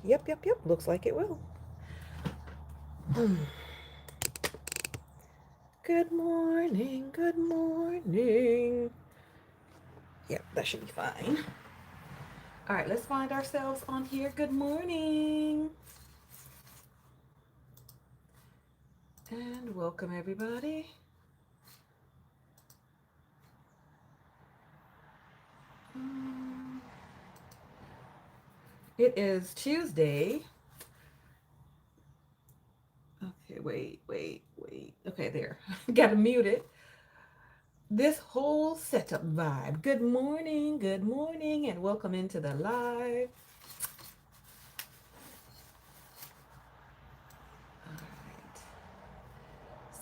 Yep. Looks like it will. Good morning. Good morning. Yep, that should be fine. All right, let's find ourselves on here. Good morning. And welcome, everybody. It is Tuesday. Okay, wait. Okay, there. Gotta mute it. This whole setup vibe. Good morning, and welcome into the live. All right.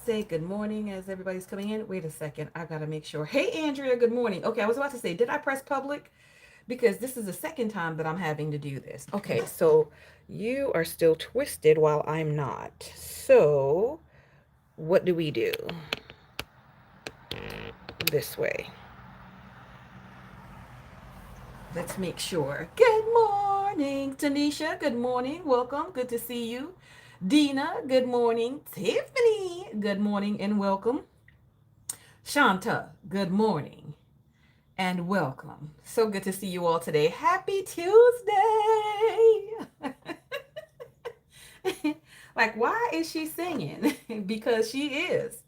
Say good morning as everybody's coming in. Wait a second. I gotta make sure. Hey, Andrea, good morning. Okay, I was about to say, did I press public? Because this is the second time that I'm having to do this. Okay, so you are still twisted while I'm not. So, what do we do? This way. Let's make sure. Good morning, Tanisha. Good morning. Welcome. Good to see you. Dina, good morning. Tiffany, good morning and welcome. Shanta, good morning and welcome. So good to see you all today. Happy Tuesday. Like, why is she singing? Because she is.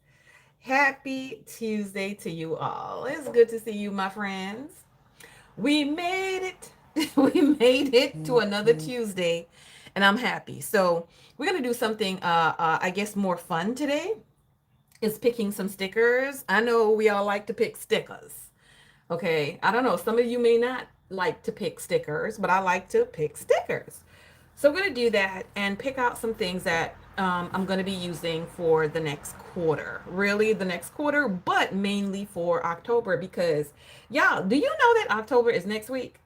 Happy Tuesday to you all. It's good to see you, my friends. We made it. We made it to another Tuesday, and I'm happy. So we're gonna do something, I guess, more fun today. Is picking some stickers. I know we all like to pick stickers. Okay, I don't know. Some of you may not like to pick stickers, but I like to pick stickers. So I'm going to do that and pick out some things that I'm going to be using for the next quarter. Really, the next quarter, but mainly for October because, y'all, do you know that October is next week?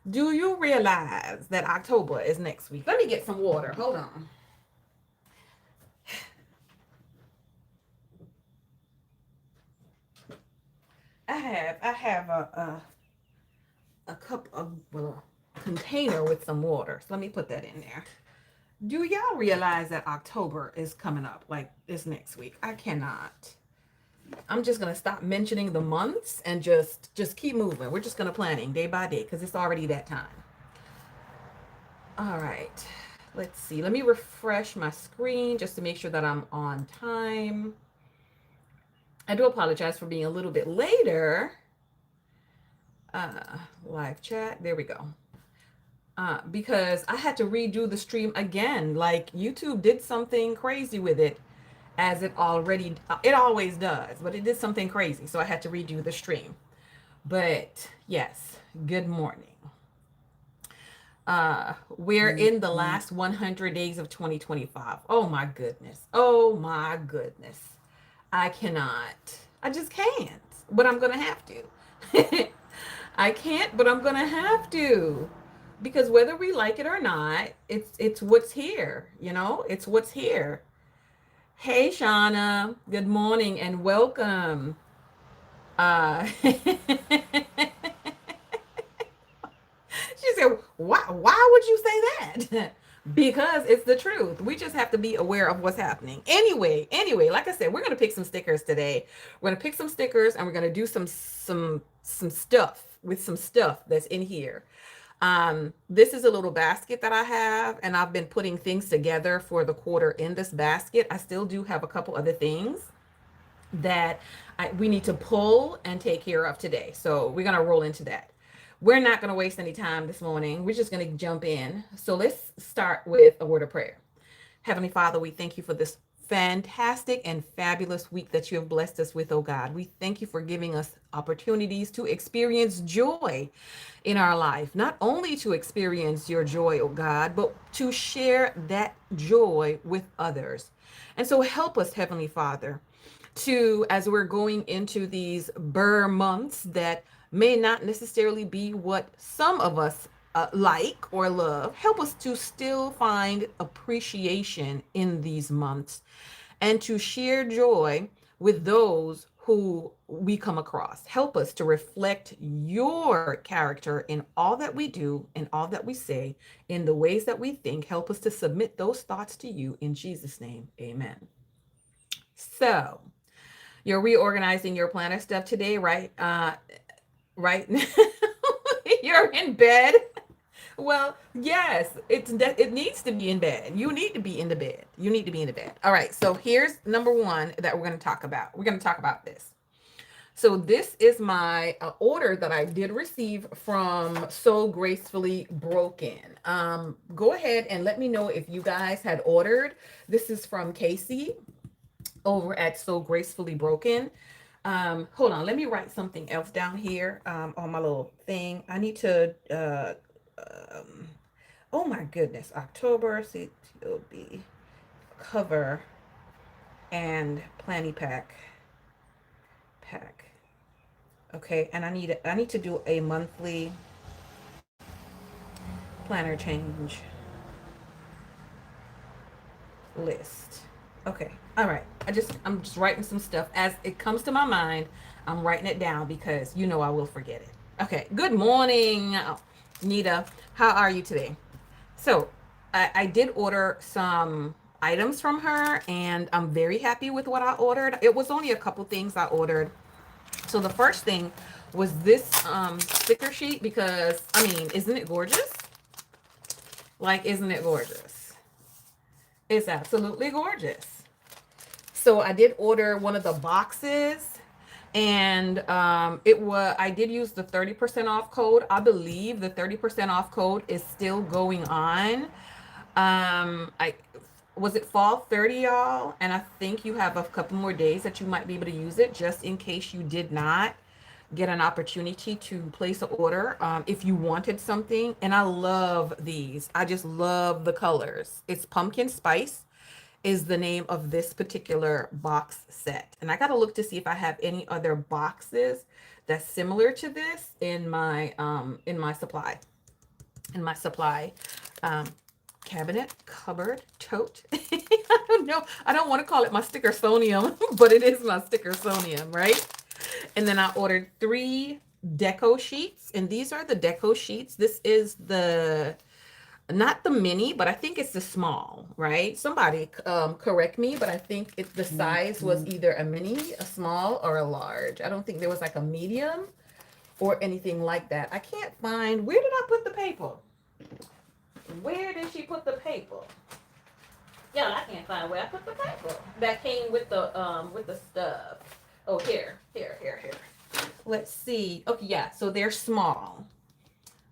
Do you realize that October is next week? Let me get some water. Hold on. I have a cup of, well, a container with some water. So let me put that in there. Do y'all realize that October is coming up? Like this next week? I cannot. I'm just gonna stop mentioning the months and just keep moving. We're just gonna planning day by day because it's already that time. All right. Let's see. Let me refresh my screen just to make sure that I'm on time. I do apologize for being a little bit later. Live chat. There we go. Because I had to redo the stream again. Like YouTube did something crazy with it, as it always does, but it did something crazy. So I had to redo the stream. But yes, good morning. We're in the last 100 days of 2025. Oh my goodness. Oh my goodness. I cannot. I just can't. But I'm going to have to. I can't, but I'm going to have to. Because whether we like it or not, it's what's here, you know? It's what's here. Hey Shauna, good morning and welcome. She said, why would you say that? Because it's the truth. We just have to be aware of what's happening. Anyway, like I said, we're gonna pick some stickers today. We're gonna pick some stickers and we're gonna do some stuff with some stuff that's in here. This is a little basket that I have, and I've been putting things together for the quarter in this basket. I still do have a couple other things that we need to pull and take care of today. So we're going to roll into that. We're not going to waste any time this morning. We're just going to jump in. So let's start with a word of prayer. Heavenly Father, we thank you for this fantastic and fabulous week that you have blessed us with, oh God. We thank you for giving us opportunities to experience joy in our life. Not only to experience your joy, oh God, but to share that joy with others. And so help us, Heavenly Father, to, as we're going into these Burr months that may not necessarily be what some of us like or love, help us to still find appreciation in these months and to share joy with those who we come across. Help us to reflect your character in all that we do, in all that we say, in the ways that we think. Help us to submit those thoughts to you in Jesus' name. Amen. So, you're reorganizing your planner stuff today, right? Right now, you're in bed. Well, yes, it needs to be in bed. You need to be in the bed. You need to be in the bed. All right. So here's number one that we're going to talk about. We're going to talk about this. So this is my order that I did receive from So Gracefully Broken. Go ahead and let me know if you guys had ordered. This is from Casey over at So Gracefully Broken. Hold on, let me write something else down here on my little thing. I need to um, oh my goodness, October CTOB cover and planny pack. Okay, and I need to do a monthly planner change list. Okay, all right. I'm just writing some stuff as it comes to my mind. I'm writing it down because you know I will forget it. Okay. Good morning, Nita. How are you today? So I did order some items from her, and I'm very happy with what I ordered. It was only a couple things I ordered. So the first thing was this sticker sheet because I mean, isn't it gorgeous? Like, isn't it gorgeous? It's absolutely gorgeous. So I did order one of the boxes, and I did use the 30% off code. I believe the 30% off code is still going on. I was it fall 30, y'all, and I think you have a couple more days that you might be able to use it, just in case you did not get an opportunity to place an order if you wanted something. And I love these. I just love the colors. It's pumpkin spice is the name of this particular box set. And I got to look to see if I have any other boxes that's similar to this in my supply um cabinet, cupboard, tote. I don't know. I don't want to call it my sticker sonium, but it is my sticker sonium, right? And then I ordered 3 deco sheets, and these are the deco sheets. This is the not the mini, but I think it's the small, right? Somebody correct me, but I think the size was either a mini, a small, or a large. I don't think there was like a medium or anything like that. I can't find, where did I put the paper? Where did she put the paper? Yeah, I can't find where I put the paper that came with the stuff. Oh, here. Let's see. Okay, yeah, so they're small.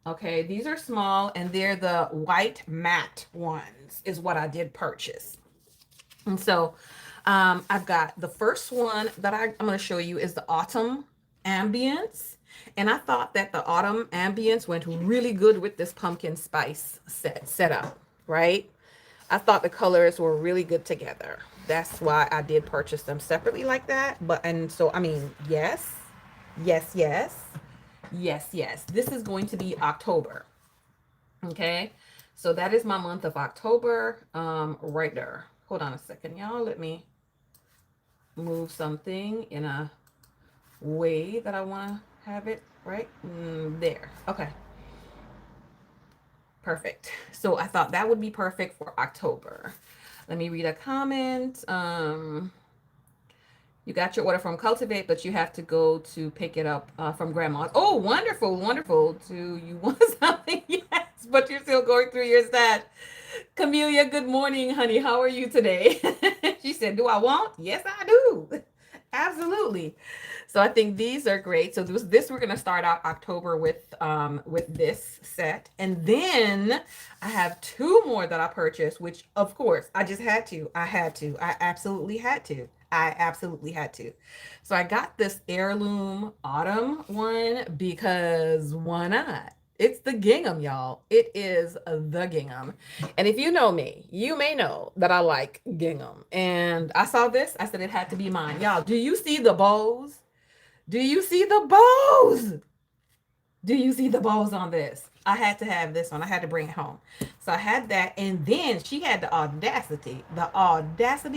Okay, these are small, and they're the white matte ones is what I did purchase. And so I've got the first one that I'm going to show you is the autumn ambience. And I thought that the autumn ambience went really good with this pumpkin spice setup, right? I thought the colors were really good together. That's why I did purchase them separately like that. And so, I mean, yes. This is going to be October. Okay. So that is my month of October. Right there. Hold on a second, y'all. Let me move something in a way that I want to have it right there. Okay. Perfect. So I thought that would be perfect for October. Let me read a comment. You got your order from Cultivate, but you have to go to pick it up from Grandma's. Oh, wonderful. Do you want something? Yes, but you're still going through your stat. Camellia, good morning, honey. How are you today? She said, do I want? Yes, I do. Absolutely. So I think these are great. So this we're gonna start out October with this set, and then I have 2 more that I purchased, which of course I just had to. I absolutely had to. So I got this heirloom autumn one because why not? It's the gingham, y'all. It is the gingham. And if you know me, you may know that I like gingham. And I saw this. I said it had to be mine. Y'all, do you see the bows? Do you see the bows? Do you see the bows on this? I had to have this one. I had to bring it home. So I had that. And then she had the audacity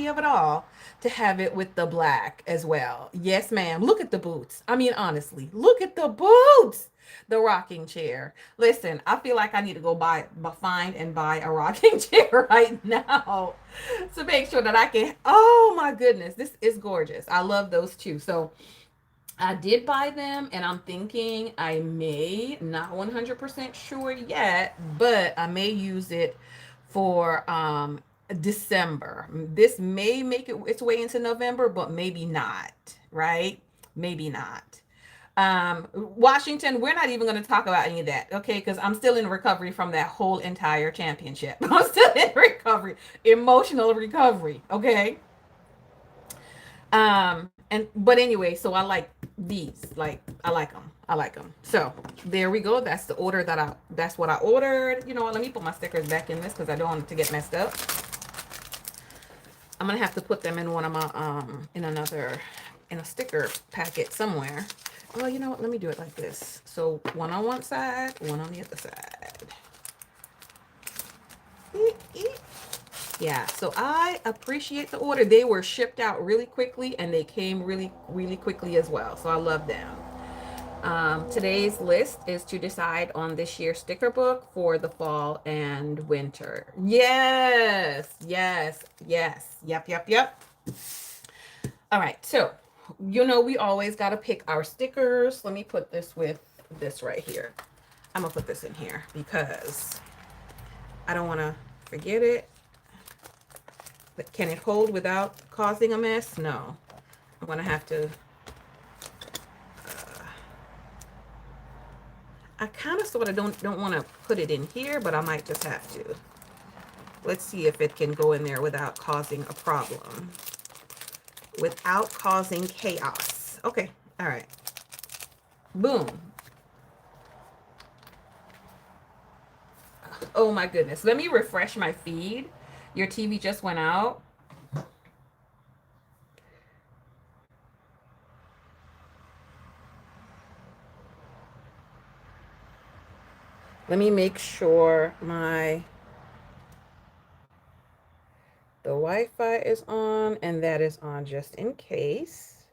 of it all to have it with the black as well. Yes, ma'am. Look at the boots. I mean, honestly, look at the boots. The rocking chair. Listen, I feel like I need to go find and buy a rocking chair right now to make sure that I can. Oh my goodness, this is gorgeous. I love those too. So I did buy them, and I'm thinking I may, not 100% sure yet, but I may use it for December. This may make its way into November, but maybe not, right? Maybe not. Washington, we're not even going to talk about any of that, okay? Because I'm still in recovery from that whole entire championship. I'm still in recovery, emotional recovery, okay? And but anyway, so I like these. Like I like them. I like them. So there we go. That's the order that's what I ordered. You know what? Let me put my stickers back in this because I don't want it to get messed up. I'm gonna have to put them in one of my in a sticker packet somewhere. Well, you know what? Let me do it like this. So one on one side, one on the other side. Yeah, so I appreciate the order. They were shipped out really quickly and they came really, really quickly as well. So I love them. Today's list is to decide on this year's sticker book for the fall and winter. Yes, yes, yes. Yep, yep, yep. All right, so we always got to pick our stickers. Let me put this with this right here. I'm gonna put this in here because I don't want to forget it. But can it hold without causing a mess? No. I'm gonna have to. I kind of sort of don't want to put it in here, but I might just have to. Let's see if it can go in there without causing a problem. Without causing chaos. Okay. All right. Boom. Oh my goodness. Let me refresh my feed. Your TV just went out. Let me make sure the Wi-Fi is on, and that is on just in case.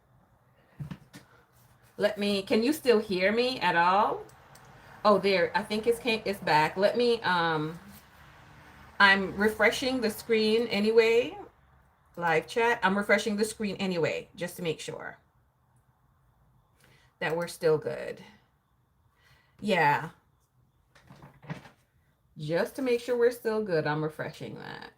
Can you still hear me at all? Oh, there, I think it's back. I'm refreshing the screen anyway. Live chat. I'm refreshing the screen anyway, just to make sure that we're still good. Yeah. Just to make sure we're still good, I'm refreshing that.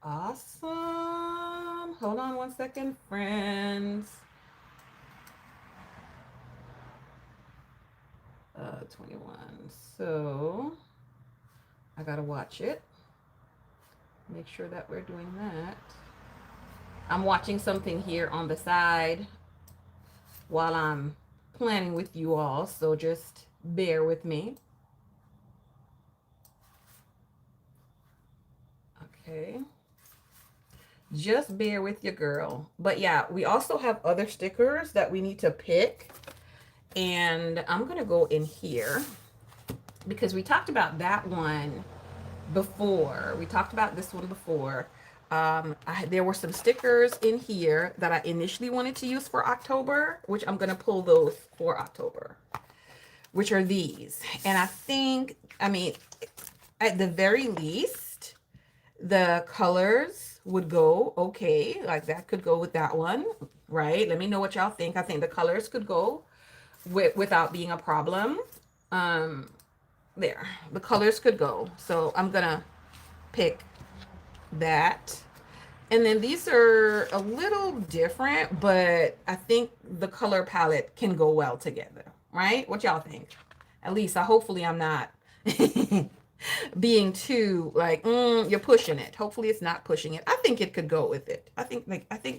Awesome. Hold on one second, friends. 21. So I gotta watch it. Make sure that we're doing that. I'm watching something here on the side while I'm planning with you all, so just bear with me. Okay. Just bear with your girl. But yeah, we also have other stickers that we need to pick. And I'm going to go in here because we talked about that one before. We talked about this one before. There were some stickers in here that I initially wanted to use for October, which I'm going to pull those for October, which are these. And I mean, at the very least, the colors would go okay. Like that could go with that one, right? Let me know what y'all think. I think the colors could go without being a problem. There, the colors could go. So I'm gonna pick that. And then these are a little different, but I think the color palette can go well together, right? What y'all think? At least hopefully I'm not being too like you're pushing it. Hopefully it's not pushing it. I think it could go with it. I think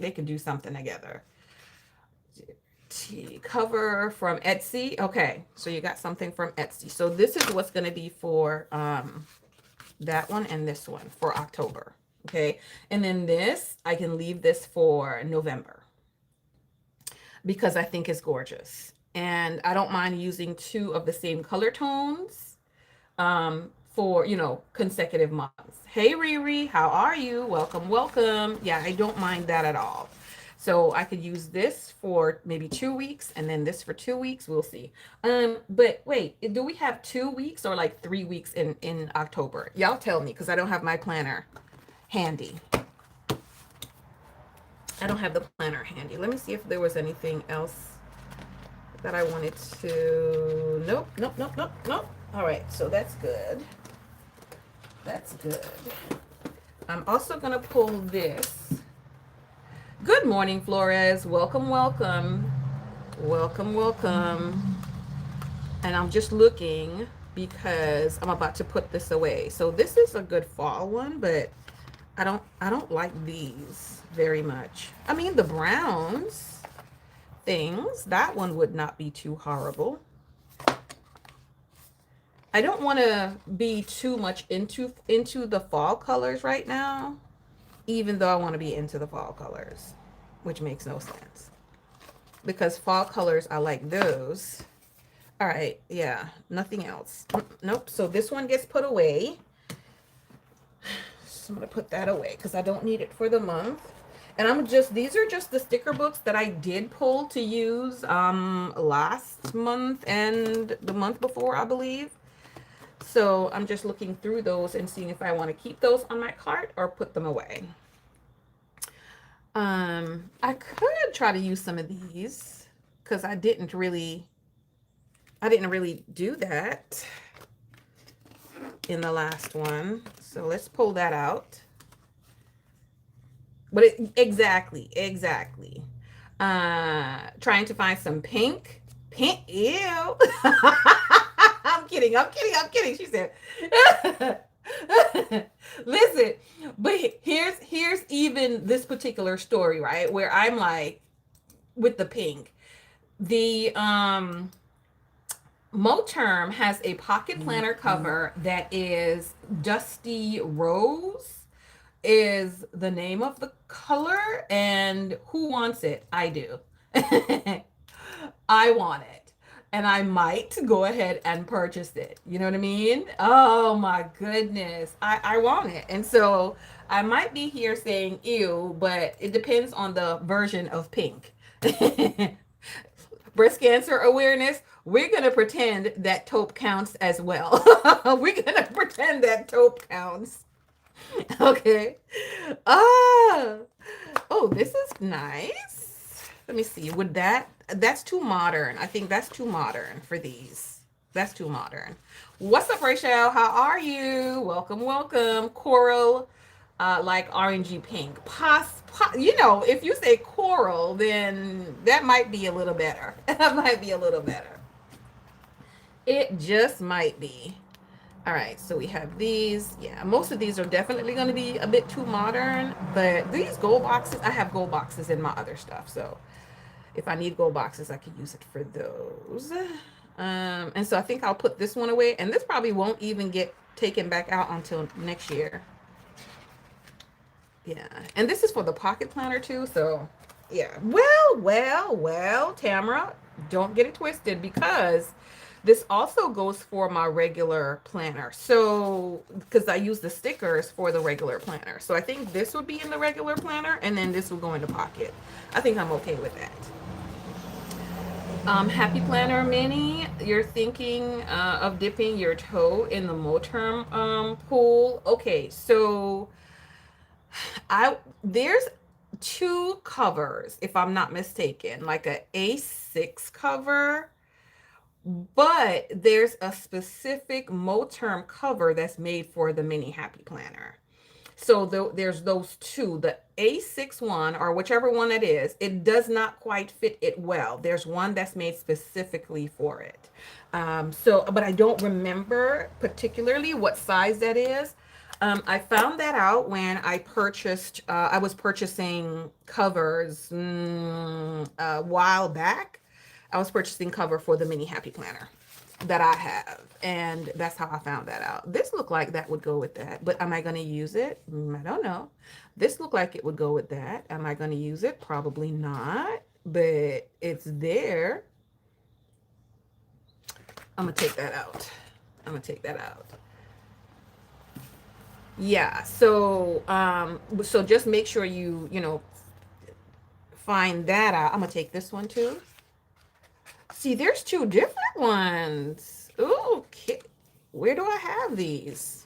they could do something together. Cover from Etsy. Okay, so you got something from Etsy. So this is what's going to be for that one and this one for October. Okay, and then this I can leave this for November because I think it's gorgeous. And I don't mind using two of the same color tones for, consecutive months. Hey, Riri, how are you? Welcome, welcome. Yeah, I don't mind that at all. So I could use this for maybe 2 weeks and then this for 2 weeks. We'll see. But wait, do we have 2 weeks or like 3 weeks in October? Y'all tell me because I don't have my planner handy. I don't have the planner handy. Let me see if there was anything else that I wanted to. Nope, nope, nope, nope, nope. All right, so that's good. That's good. I'm also gonna pull this. Good morning, Flores. Welcome, welcome. Welcome, welcome. And I'm just looking because I'm about to put this away. So this is a good fall one, but I don't like these very much. I mean the browns things, that one would not be too horrible. I don't want to be too much into the fall colors right now, even though I want to be into the fall colors, which makes no sense. Because fall colors, I like those. All right, yeah, nothing else. Nope, so this one gets put away. So I'm going to put that away because I don't need it for the month. And these are just the sticker books that I did pull to use last month and the month before, I believe. So I'm just looking through those and seeing if I want to keep those on my cart or put them away. I could try to use some of these because I didn't really do that in the last one. So let's pull that out. But exactly. Trying to find some pink. Ew. I'm kidding. She said, listen, but here's even this particular story, right? Where I'm like, with the pink, the Moterm has a pocket planner cover that is Dusty Rose is the name of the color, and who wants it? I do. I want it, and I might go ahead and purchase it. You know what I mean? Oh my goodness, I want it. And so I might be here saying ew, but it depends on the version of pink. Breast cancer awareness, we're going to pretend that taupe counts as well. We're going to pretend that taupe counts. Okay. Ah. Oh, this is nice. Let me see. That's too modern. I think that's too modern for these. That's too modern. What's up, Rachel? How are you? Welcome, welcome. Coral, like orangey pink. If you say coral, then that might be a little better. That might be a little better. It just might be. All right, so we have these. Yeah, most of these are definitely going to be a bit too modern, but these gold boxes, I have gold boxes in my other stuff. So if I need gold boxes, I could use it for those. And so I think I'll put this one away, and this probably won't even get taken back out until next year. Yeah, and this is for the pocket planner too, so yeah. Well, Tamara, don't get it twisted because this also goes for my regular planner. So, because I use the stickers for the regular planner. So I think this would be in the regular planner and then this will go in the pocket. I think I'm okay with that. Happy Planner Mini, you're thinking of dipping your toe in the Moterm pool. Okay, so there's two covers, if I'm not mistaken, like a A6 cover, but there's a specific Moterm cover that's made for the Mini Happy Planner. So there's those two, the A6 one or whichever one it is, it does not quite fit it well. There's one that's made specifically for it. But I don't remember particularly what size that is. I found that out when I was purchasing covers a while back. I was purchasing cover for the Mini Happy Planner that I have, and that's how I found that out. This looked like that would go with that, but am I going to use it? I don't know. This looked like it would go with that. Am I going to use it? Probably not, but it's there. I'm gonna take that out. I'm gonna take that out. Yeah, so just make sure you find that out. I'm gonna take this one too. See, there's two different ones. Okay. Where do I have these?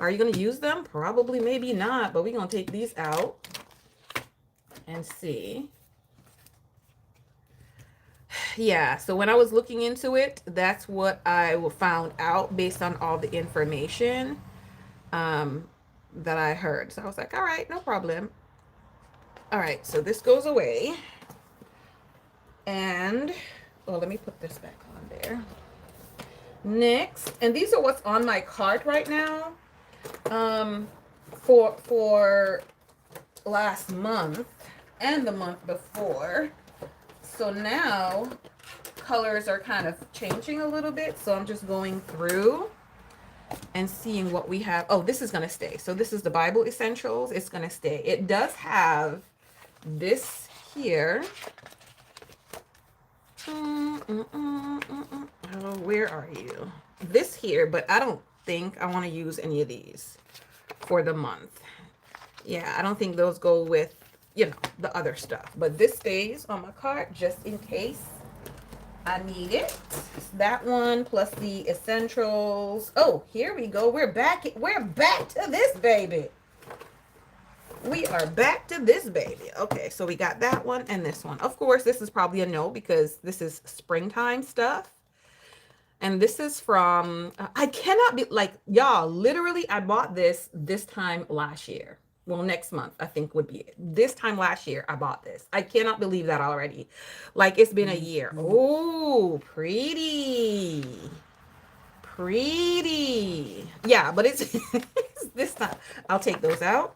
Are you gonna use them? Probably, maybe not, but we're gonna take these out and see. Yeah, so when I was looking into it, that's what I found out based on all the information that I heard. So I was like, all right, no problem. All right, so this goes away. And, well, let me put this back on there. Next, and these are what's on my cart right now. For last month and the month before. So now colors are kind of changing a little bit. So I'm just going through and seeing what we have. Oh, this is going to stay. So this is the Bible Essentials. It's going to stay. It does have this here. Oh, where are you? This here, but I don't think I want to use any of these for the month. Yeah, I don't think those go with, the other stuff. But this stays on my cart just in case I need it. That one plus the essentials. Oh, here we go. We're back. We're back to this baby. We are back to this baby. Okay, so we got that one and this one. Of course, this is probably a no because this is springtime stuff. And this is from, I cannot be like, y'all, literally, I bought this time last year. Well, next month, I think would be it. This time last year, I bought this. I cannot believe that already. Like, it's been a year. Oh, pretty. Pretty. Yeah, but it's, it's this time. I'll take those out.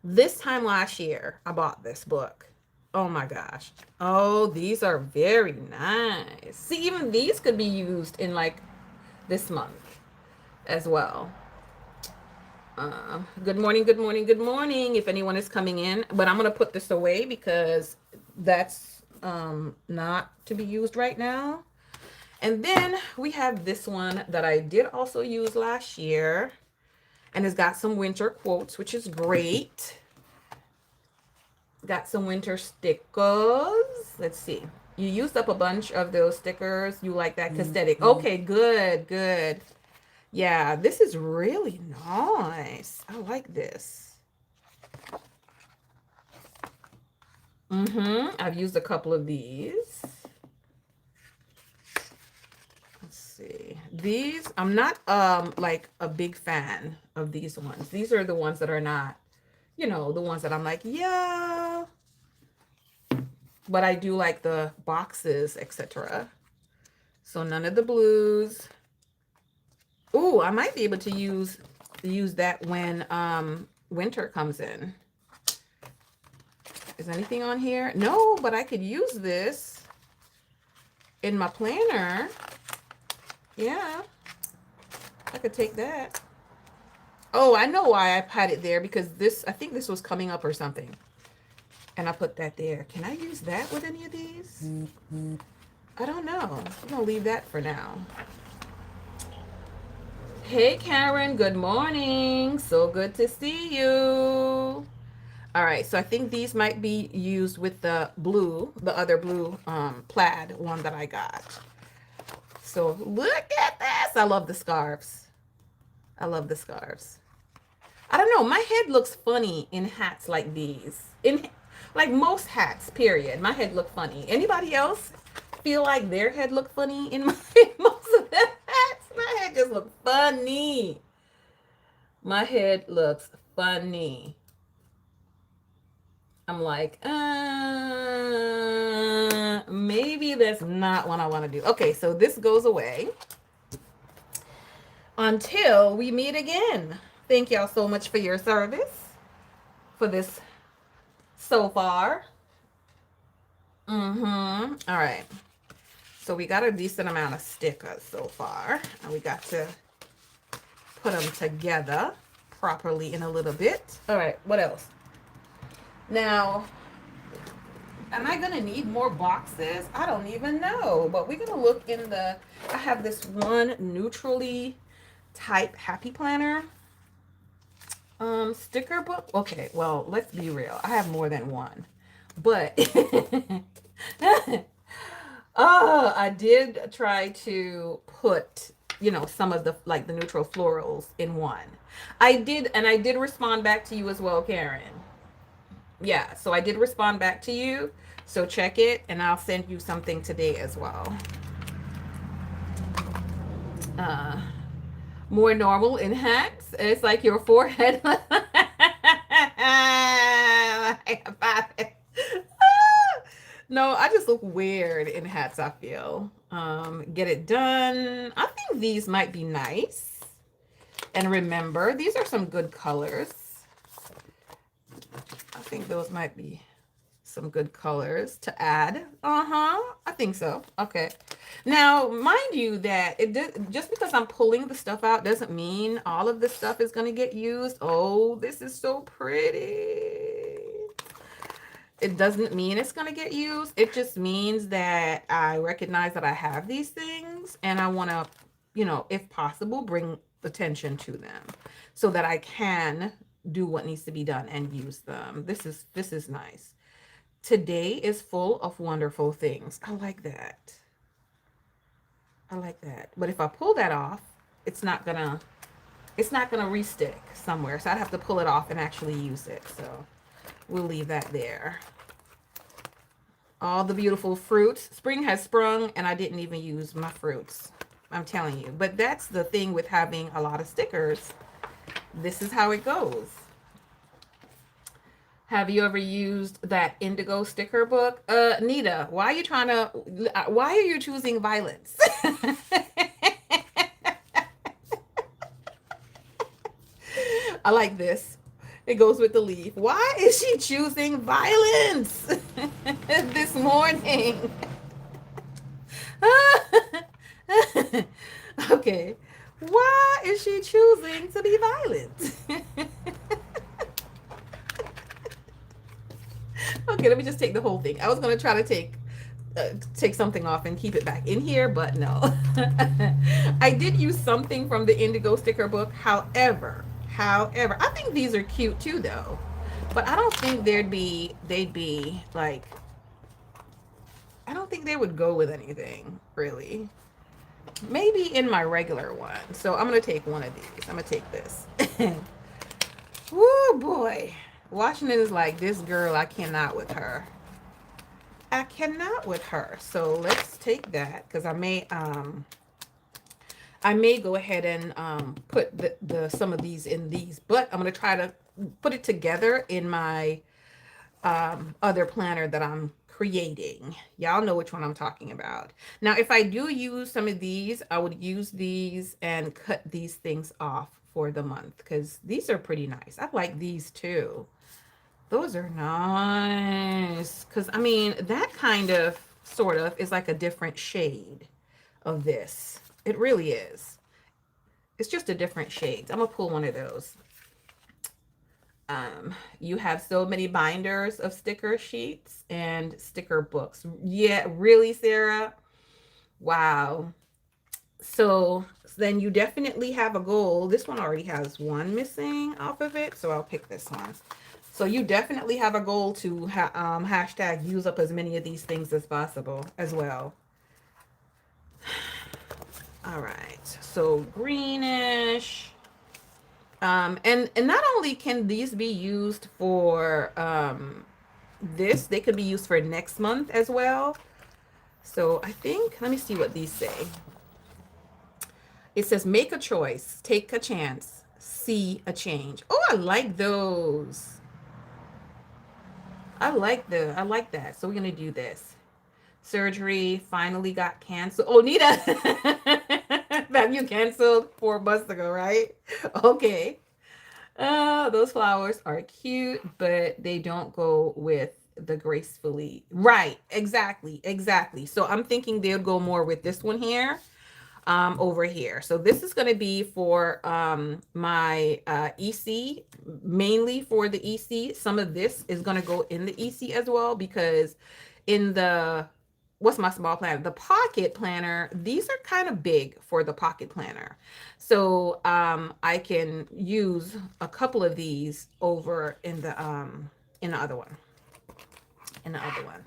This time last year, I bought this book. Oh my gosh. Oh, these are very nice. See, even these could be used in like this month as well. Good morning, good morning, good morning. If anyone is coming in, but I'm going to put this away because that's not to be used right now. And then we have this one that I did also use last year. And it's got some winter quotes, which is great. Got some winter stickers. Let's see. You used up a bunch of those stickers. You like that aesthetic. Okay, good, good. Yeah, this is really nice. I like this. I've used a couple of these. Let's see. These, I'm not like a big fan of these ones. These are the ones that are not, the ones that I'm like, yeah. But I do like the boxes, etc. So none of the blues. Ooh, I might be able to use that when winter comes in. Is anything on here? No, but I could use this in my planner. Yeah, I could take that. Oh, I know why I had it there, because this, I think this was coming up or something. And I put that there. Can I use that with any of these? I don't know. I'm going to leave that for now. Hey, Karen. Good morning. So good to see you. All right. So I think these might be used with the blue, the other blue plaid one that I got. So look at this. I love the scarves. I love the scarves. I don't know. My head looks funny in hats like these. In like most hats, period. My head look funny. Anybody else feel like their head look funny in most of the hats? My head just look funny. My head looks funny. I'm like, maybe that's not what I want to do. Okay, so this goes away until we meet again. Thank y'all so much for your service for this so far. All right. So we got a decent amount of stickers so far. And we got to put them together properly in a little bit. All right, what else? Now, Am I gonna need more boxes? I don't even know. But we're gonna look in the. I have this one neutrally type happy planner sticker book. Okay, well, let's be real. I have more than one. But I did try to put, some of the like the neutral florals in one. I did, and I did respond back to you as well, Karen. Yeah, so I did respond back to you. So check it, and I'll send you something today as well. Uh, More normal in hats. It's like your forehead. No, I just look weird in hats, I feel. Get it done. I think these might be nice. And remember, these are some good colors. I think those might be some good colors to add. I think so. Okay. Now, mind you that just because I'm pulling the stuff out doesn't mean all of this stuff is going to get used. Oh, this is so pretty. It doesn't mean it's going to get used. It just means that I recognize that I have these things and I want to, if possible, bring attention to them so that I can do what needs to be done and use them. This is nice. Today is full of wonderful things. I like that. I like that. But if I pull that off, it's not gonna restick somewhere. So I'd have to pull it off and actually use it. So we'll leave that there. All the beautiful fruits. Spring has sprung and I didn't even use my fruits. I'm telling you. But that's the thing with having a lot of stickers. This is how it goes. Have you ever used that indigo sticker book? Nita, why are you choosing violence? I like this. It goes with the leaf. Why is she choosing violence this morning? Okay. Why is she choosing to be violent? Okay, let me just take the whole thing. I was gonna try to take something off and keep it back in here, but no. I did use something from the Indigo sticker book. However, I think these are cute too, though. But I don't think they'd be like. I don't think they would go with anything really. Maybe in my regular one. So I'm gonna take one of these. I'm gonna take this. Woo boy. Washington is like, this girl, I cannot with her. I cannot with her. So let's take that because I may go ahead and put the some of these in these, but I'm gonna try to put it together in my other planner that I'm creating. Y'all know which one I'm talking about. Now, if I do use some of these, I would use these and cut these things off for the month because these are pretty nice. I like these too. Those are nice. Because, I mean, that kind of, sort of, is like a different shade of this. It really is. It's just a different shade. I'm going to pull one of those. You have so many binders of sticker sheets and sticker books. Yeah, really, Sarah? Wow. So then you definitely have a goal. This one already has one missing off of it, so I'll pick this one. So you definitely have a goal to hashtag use up as many of these things as possible as well. All right, so greenish. And not only can these be used for this, they could be used for next month as well. So I think, let me see what these say. It says, make a choice, take a chance, see a change. Oh, I like those. I like that. So we're gonna do this. Surgery finally got canceled. Oh, Nita, that you canceled 4 months ago, right? Okay. Those flowers are cute, but they don't go with the gracefully. Right. Exactly. So I'm thinking they'll go more with this one here. over here. So this is going to be for my EC, mainly for the EC. Some of this is going to go in the EC as well, because in the, what's my small planner? The pocket planner, these are kind of big for the pocket planner. So I can use a couple of these over in the other one. In the other one.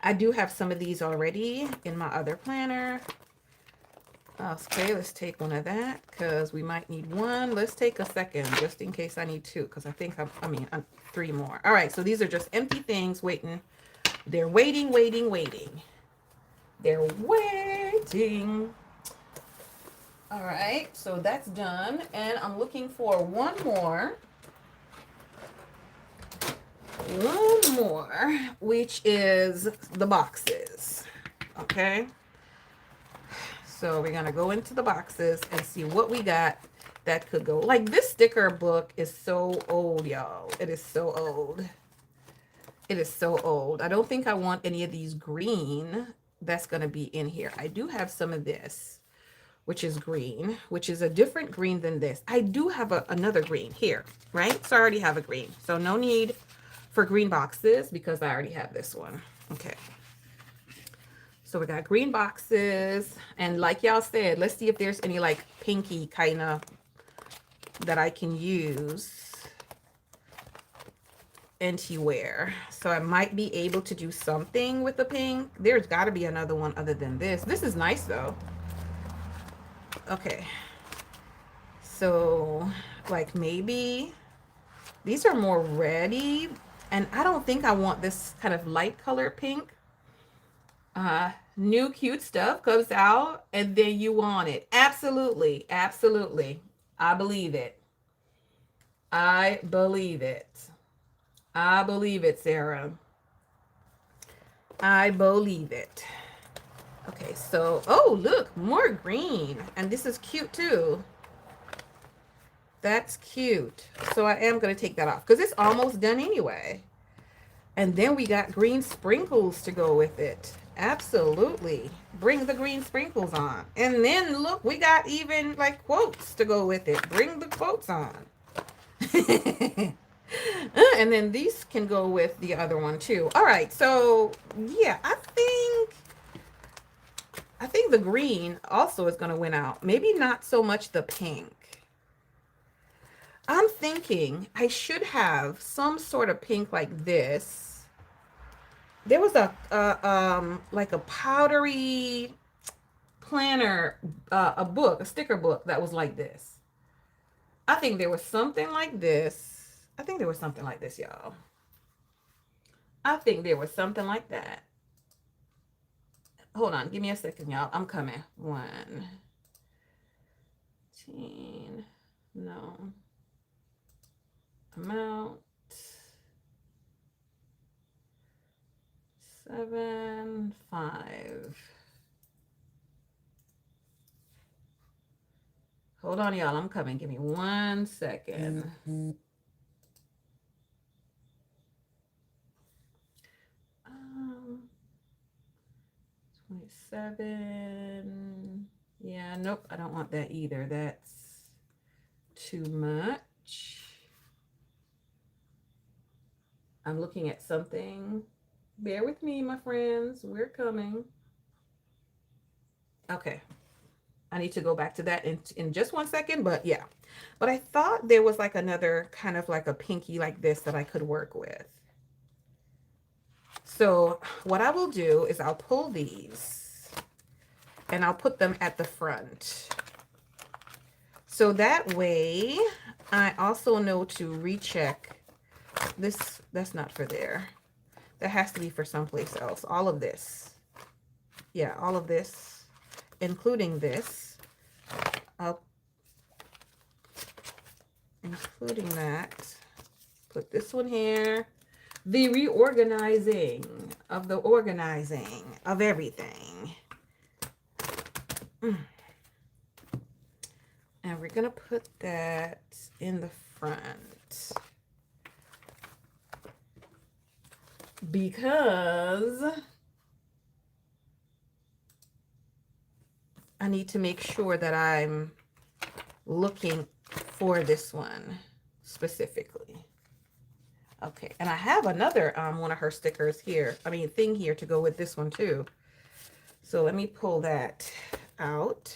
I do have some of these already in my other planner. Okay, let's take one of that because we might need one. Let's take a second just in case I need two, because I think I'm three more. All right, so these are just empty things waiting. They're waiting, waiting, waiting. They're waiting. All right, so that's done. And I'm looking for one more. One more, which is the boxes. Okay. So we're going to go into the boxes and see what we got that could go. Like, this sticker book is so old, y'all. It is so old. It is so old. I don't think I want any of these green that's going to be in here. I do have some of this, which is green, which is a different green than this. I do have another green here, right? So I already have a green. So no need for green boxes because I already have this one. Okay. So we got green boxes, and like y'all said, let's see if there's any like pinky kind of that I can use anywhere. So I might be able to do something with the pink. There's got to be another one other than this. This is nice though. Okay. So like maybe these are more reddy, and I don't think I want this kind of light color pink. New cute stuff comes out and then you want it. Absolutely. Absolutely. I believe it. I believe it. I believe it, Sarah. I believe it. Okay, so, oh, look, more green. And this is cute too. That's cute. So I am going to take that off because it's almost done anyway. And then we got green sprinkles to go with it. Absolutely. Bring the green sprinkles on. And then look, we got even like quotes to go with it. Bring the quotes on. And then these can go with the other one too. All right. So yeah, I think the green also is going to win out. Maybe not so much the pink. I'm thinking I should have some sort of pink like this. There was like a powdery planner, a book, a sticker book that was like this. I think there was something like this. I think there was something like this, y'all. I think there was something like that. Hold on, give me a second, y'all. I'm coming. 1, no. Amount. 7, 5. Hold on, y'all. I'm coming. Give me 1 second. 27. Yeah, nope. I don't want that either. That's too much. I'm looking at something. Bear with me, my friends. We're coming. Okay. I need to go back to that in just 1 second, but yeah. But I thought there was like another kind of like a pinky like this that I could work with. So what I will do is I'll pull these and I'll put them at the front. So that way I also know to recheck this. That's not for there. That has to be for someplace else. All of this. Yeah, all of this, including this. Including that. Put this one here. The reorganizing of the organizing of everything. And we're going to put that in the front. Because I need to make sure that I'm looking for this one specifically. Okay, and I have another one of her stickers here. I mean, thing here to go with this one too. So let me pull that out.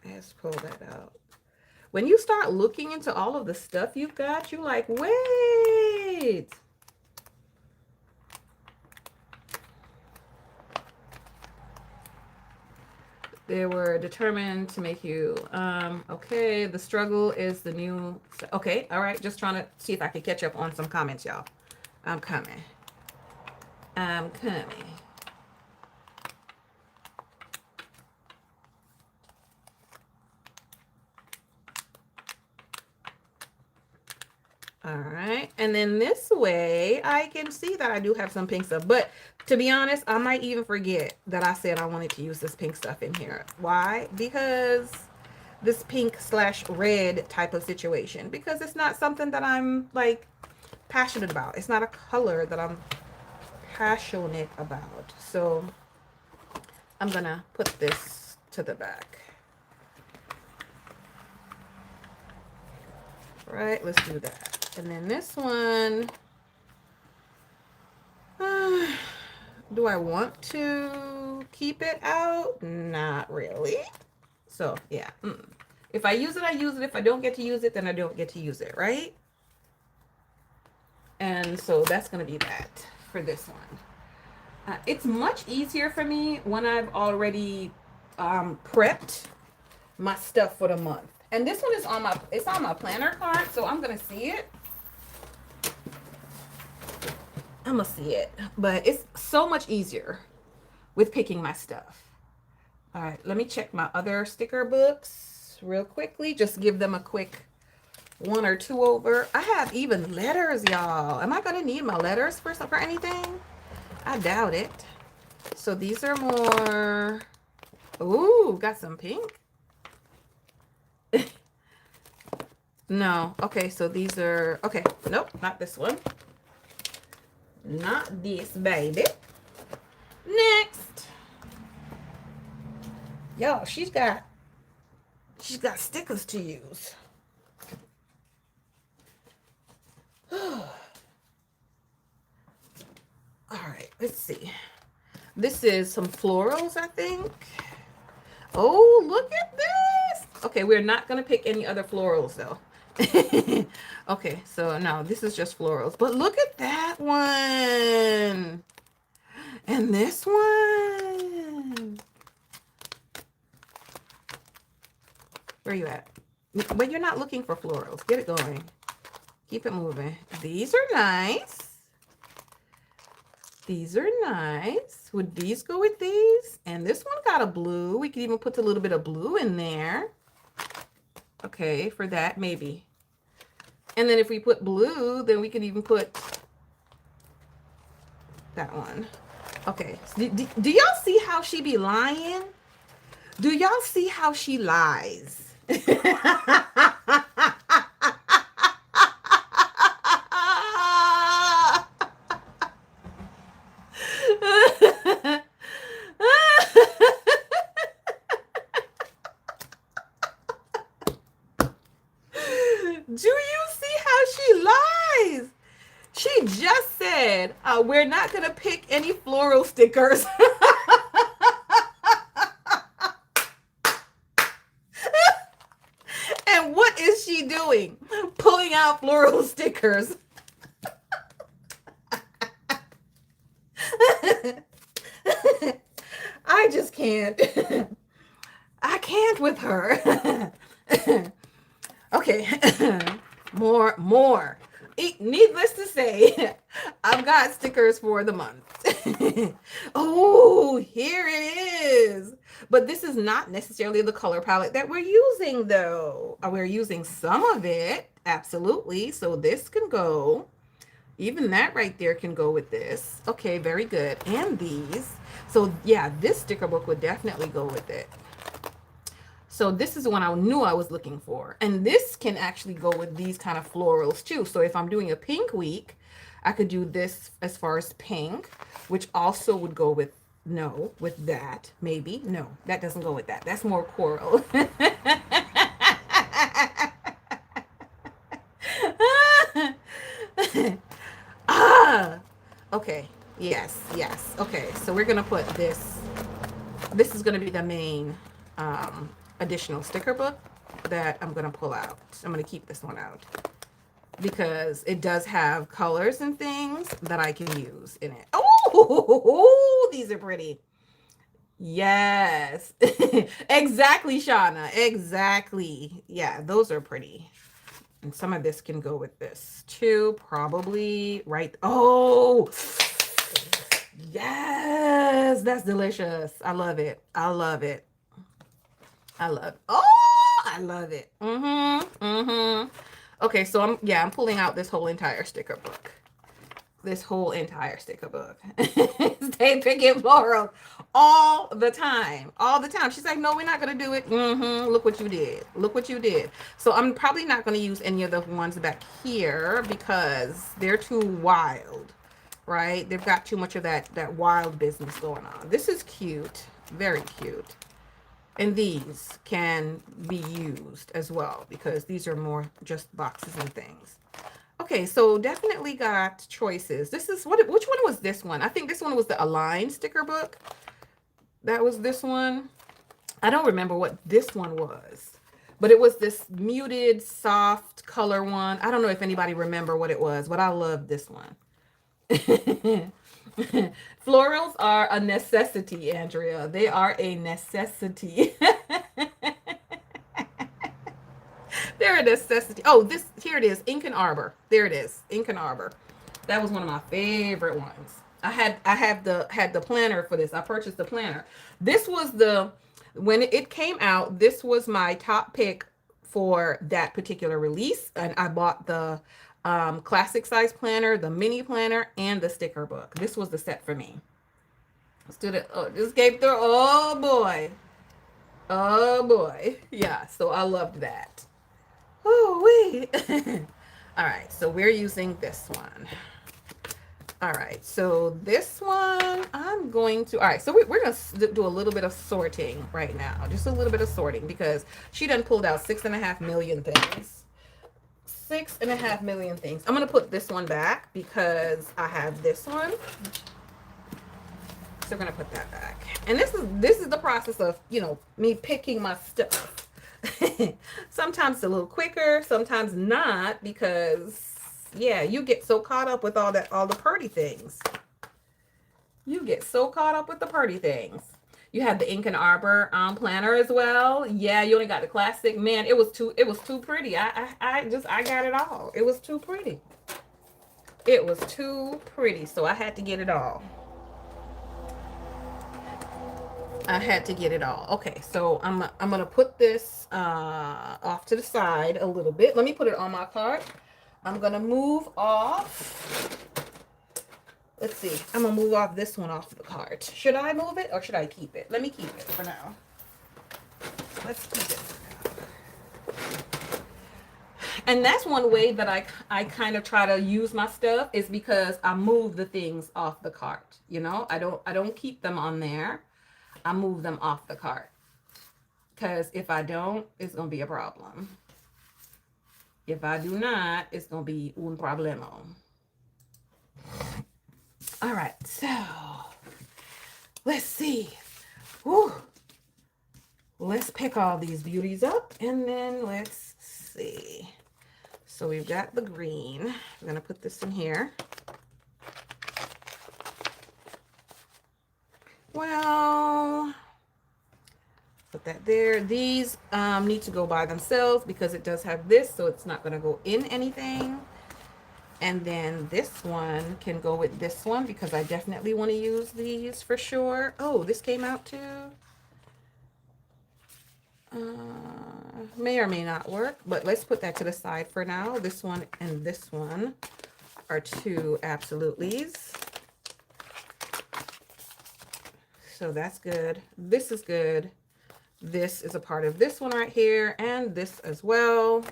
Let's pull that out. When you start looking into all of the stuff you've got, you're like, wait. They were determined to make you, okay, the struggle is the new, okay, all right, just trying to see if I can catch up on some comments, y'all. I'm coming. I'm coming. All right, and then this way I can see that I do have some pink stuff, but to be honest, I might even forget that I said I wanted to use this pink stuff in here. Why? Because this pink slash red type of situation, because it's not something that I'm like passionate about. It's not a color that I'm passionate about. So I'm gonna put this to the back. Right, let's do that. And then this one, do I want to keep it out? Not really. So yeah, if I use it, I use it. If I don't get to use it, then I don't get to use it, right? And so that's going to be that for this one. It's much easier for me when I've already prepped my stuff for the month. And this one is on my planner card, so I'm going to see it. I'm going to see it. But it's so much easier with picking my stuff. All right, let me check my other sticker books real quickly. Just give them a quick one or two over. I have even letters, y'all. Am I going to need my letters for anything? I doubt it. So these are more. Ooh, got some pink. No. Okay, so these are. Okay, nope, not this one. Not this, baby. Next. Y'all, she's got stickers to use. All right, let's see. This is some florals, I think. Oh, look at this. Okay, we're not going to pick any other florals, though. Okay, so no, this is just florals. But look at that one. And this one. Where are you at? But you're not looking for florals. Get it going. Keep it moving. These are nice. These are nice. Would these go with these? And this one got a blue. We could even put a little bit of blue in there. Okay, for that, maybe. And then if we put blue, then we could even put that one. Okay. Do y'all see how she be lying? Do y'all see how she lies? Do you see how she lies? She just said, we're not going to pick any floral stickers. And what is she doing? Pulling out floral stickers. I just can't. I can't with her. Okay. More. Needless to say, I've got stickers for the month. Oh, here it is. But this is not necessarily the color palette that we're using, though. We're using some of it. Absolutely. So this can go. Even that right there can go with this. Okay, very good. And these. So yeah, this sticker book would definitely go with it. So this is the one I knew I was looking for. And this can actually go with these kind of florals too. So if I'm doing a pink week, I could do this as far as pink, which also would go with, no, with that. Maybe. No, that doesn't go with that. That's more coral. Ah, okay. Yes, yes. Okay, so we're gonna put this. This is gonna be the main additional sticker book that I'm gonna pull out. I'm gonna keep this one out because it does have colors and things that I can use in it. Oh, these are pretty. Yes, exactly, Shauna. Exactly. Yeah, those are pretty. And some of this can go with this too, probably. Right. Oh, yes, that's delicious. I love it. I love it. I love it. Oh, I love it. Mm-hmm. Mm-hmm. Okay, so I'm pulling out this whole entire sticker book. This whole entire sticker book. Stay picking florals all the time. All the time. She's like, no, we're not gonna do it. Mm-hmm. Look what you did. Look what you did. So I'm probably not gonna use any of the ones back here because they're too wild. Right? They've got too much of that wild business going on. This is cute. Very cute. And these can be used as well because these are more just boxes and things. Okay, so definitely got choices. This is which one was this one? I think this one was the Align sticker book. That was this one. I don't remember what this one was, but it was this muted, soft color one. I don't know if anybody remember what it was, but I love this one. Florals are a necessity, Andrea. They are a necessity. They're a necessity. Oh, this here it is, Ink and Arbor. There it is, Ink and Arbor. That was one of my favorite ones. I had the planner for this. I purchased the planner. This was the when it came out. This was my top pick for that particular release, and I bought the classic size planner, the mini planner, and the sticker book. This was the set for me. Student, oh, just came through. Oh boy, yeah. So I loved that. Oh wait. All right, so we're using this one. All right, so this one I'm going to, all right, so we're going to do a little bit of sorting right now. Just a little bit of sorting because she done pulled out 6.5 million things. 6.5 million things. I'm going to put this one back because I have this one. So we're going to put that back. And this is the process of, me picking my stuff. Sometimes it's a little quicker, sometimes not, because yeah, you get so caught up with all the pretty things. You get so caught up with the pretty things. You have the Ink and Arbor planner as well. Yeah, you only got the classic. Man, it was too pretty. I got it all. It was too pretty. It was too pretty, so I had to get it all. I had to get it all. Okay, so I'm gonna put this off to the side a little bit. Let me put it on my cart. I'm gonna move off. Let's see. I'm gonna move off this one off the cart. Should I move it or should I keep it? Let me keep it for now. Let's keep it for now. And that's one way that I kind of try to use my stuff is because I move the things off the cart. I don't keep them on there. I move them off the cart because if I don't, it's going to be a problem. If I do not, it's going to be un problemo. All right, so let's see. Whew. Let's pick all these beauties up and then let's see. So we've got the green. I'm going to put this in here. Well, put that there. These need to go by themselves because it does have this, so it's not going to go in anything. And then this one can go with this one because I definitely want to use these for sure. Oh, this came out too. May or may not work, but let's put that to the side for now. This one and this one are two absolutelys. So that's good. This is good. This is a part of this one right here and this as well.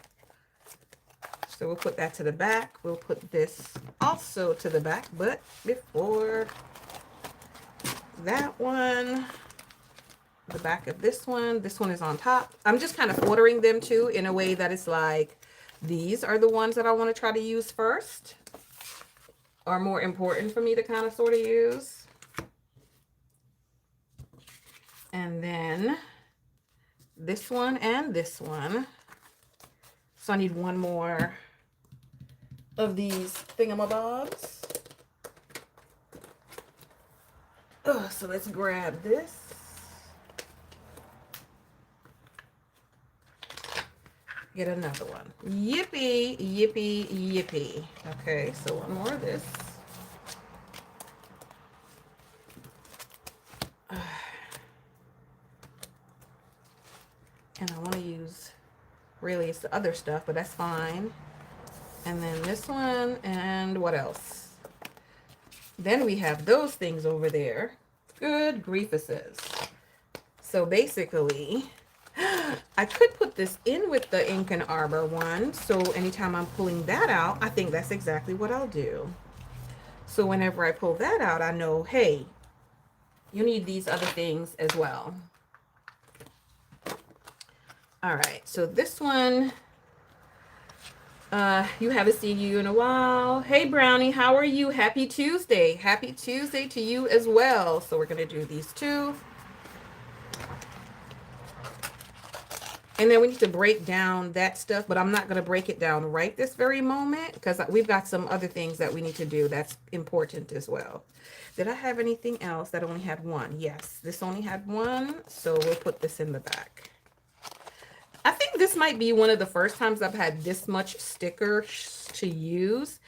So we'll put that to the back. We'll put this also to the back, but before that one, the back of this one is on top. I'm just kind of ordering them too in a way that it's like, these are the ones that I want to try to use first, are more important for me to kind of sort of use. And then this one and this one. So I need one more of these thingamabobs. Oh, so let's grab this. Get another one. Yippee, yippee, yippee. Okay, so one more of this. And I want to use, really it's the other stuff, but that's fine. And then this one, and what else? Then we have those things over there. Good griefuses. So basically, I could put this in with the Ink and Arbor one. So anytime I'm pulling that out, I think that's exactly what I'll do. So whenever I pull that out, I know, hey, you need these other things as well. All right, so this one, you haven't seen you in a while. Hey, Brownie, how are you? Happy Tuesday. Happy Tuesday to you as well. So we're going to do these two. And then we need to break down that stuff, but I'm not going to break it down right this very moment because we've got some other things that we need to do that's important as well. Did I have anything else that only had one? Yes, this only had one, so we'll put this in the back. I think this might be one of the first times I've had this much sticker to use.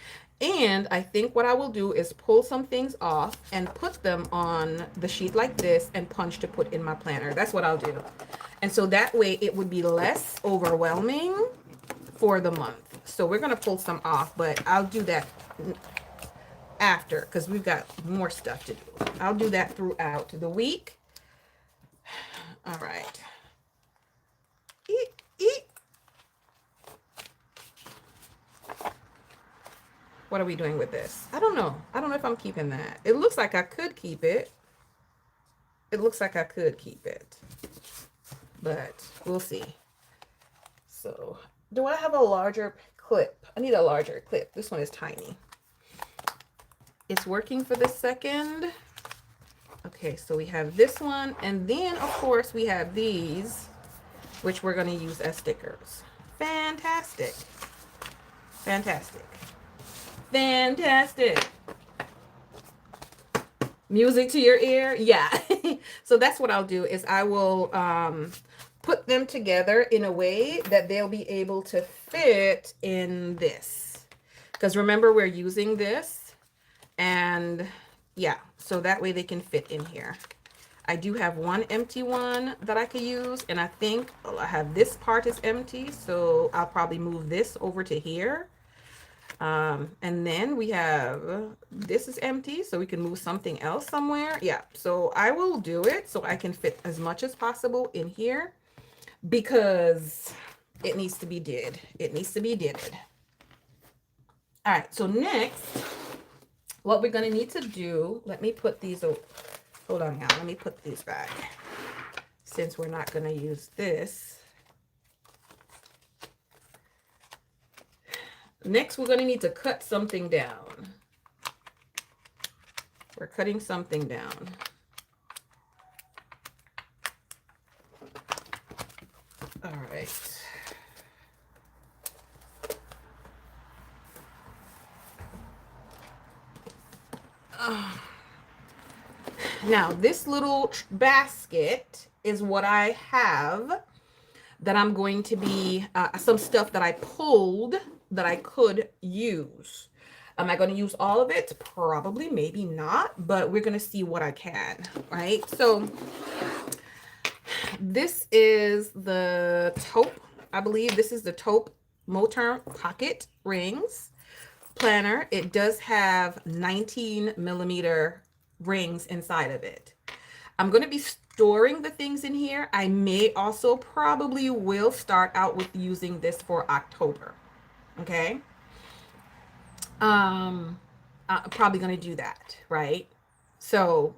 And I think what I will do is pull some things off and put them on the sheet like this and punch to put in my planner. That's what I'll do. And so that way it would be less overwhelming for the month. So we're going to pull some off, but I'll do that after because we've got more stuff to do. I'll do that throughout the week. All right. Eat. What are we doing with this? I don't know. I don't know if I'm keeping that. It looks like I could keep it. It looks like I could keep it. But we'll see. So, do I have a larger clip? I need a larger clip. This one is tiny. It's working for the second. Okay, so we have this one. And then, of course, we have these, which we're going to use as stickers. Fantastic. Fantastic. Fantastic. Music to your ear? Yeah. So that's what I'll do is I will put them together in a way that they'll be able to fit in this. Because remember, we're using this. And yeah, so that way they can fit in here. I do have one empty one that I could use. And I think I have this part is empty. So I'll probably move this over to here. And then we have, this is empty, so we can move something else somewhere. Yeah, so I will do it so I can fit as much as possible in here because it needs to be did. It needs to be did. All right, so next, what we're going to need to do, let me put these, hold on now, let me put these back since we're not going to use this. Next, we're going to need to cut something down. We're cutting something down. All right. Now, this little basket is what I have that I'm going to be, some stuff that I pulled that I could use. Am I going to use all of it? Probably, maybe not, but we're going to see what I can, right? So this is the taupe, I believe this is the taupe Motor Pocket Rings planner. It does have 19 millimeter rings inside of it. I'm going to be storing the things in here. I may also probably will start out with using this for October. Okay. Um, I'm probably gonna do that, right? So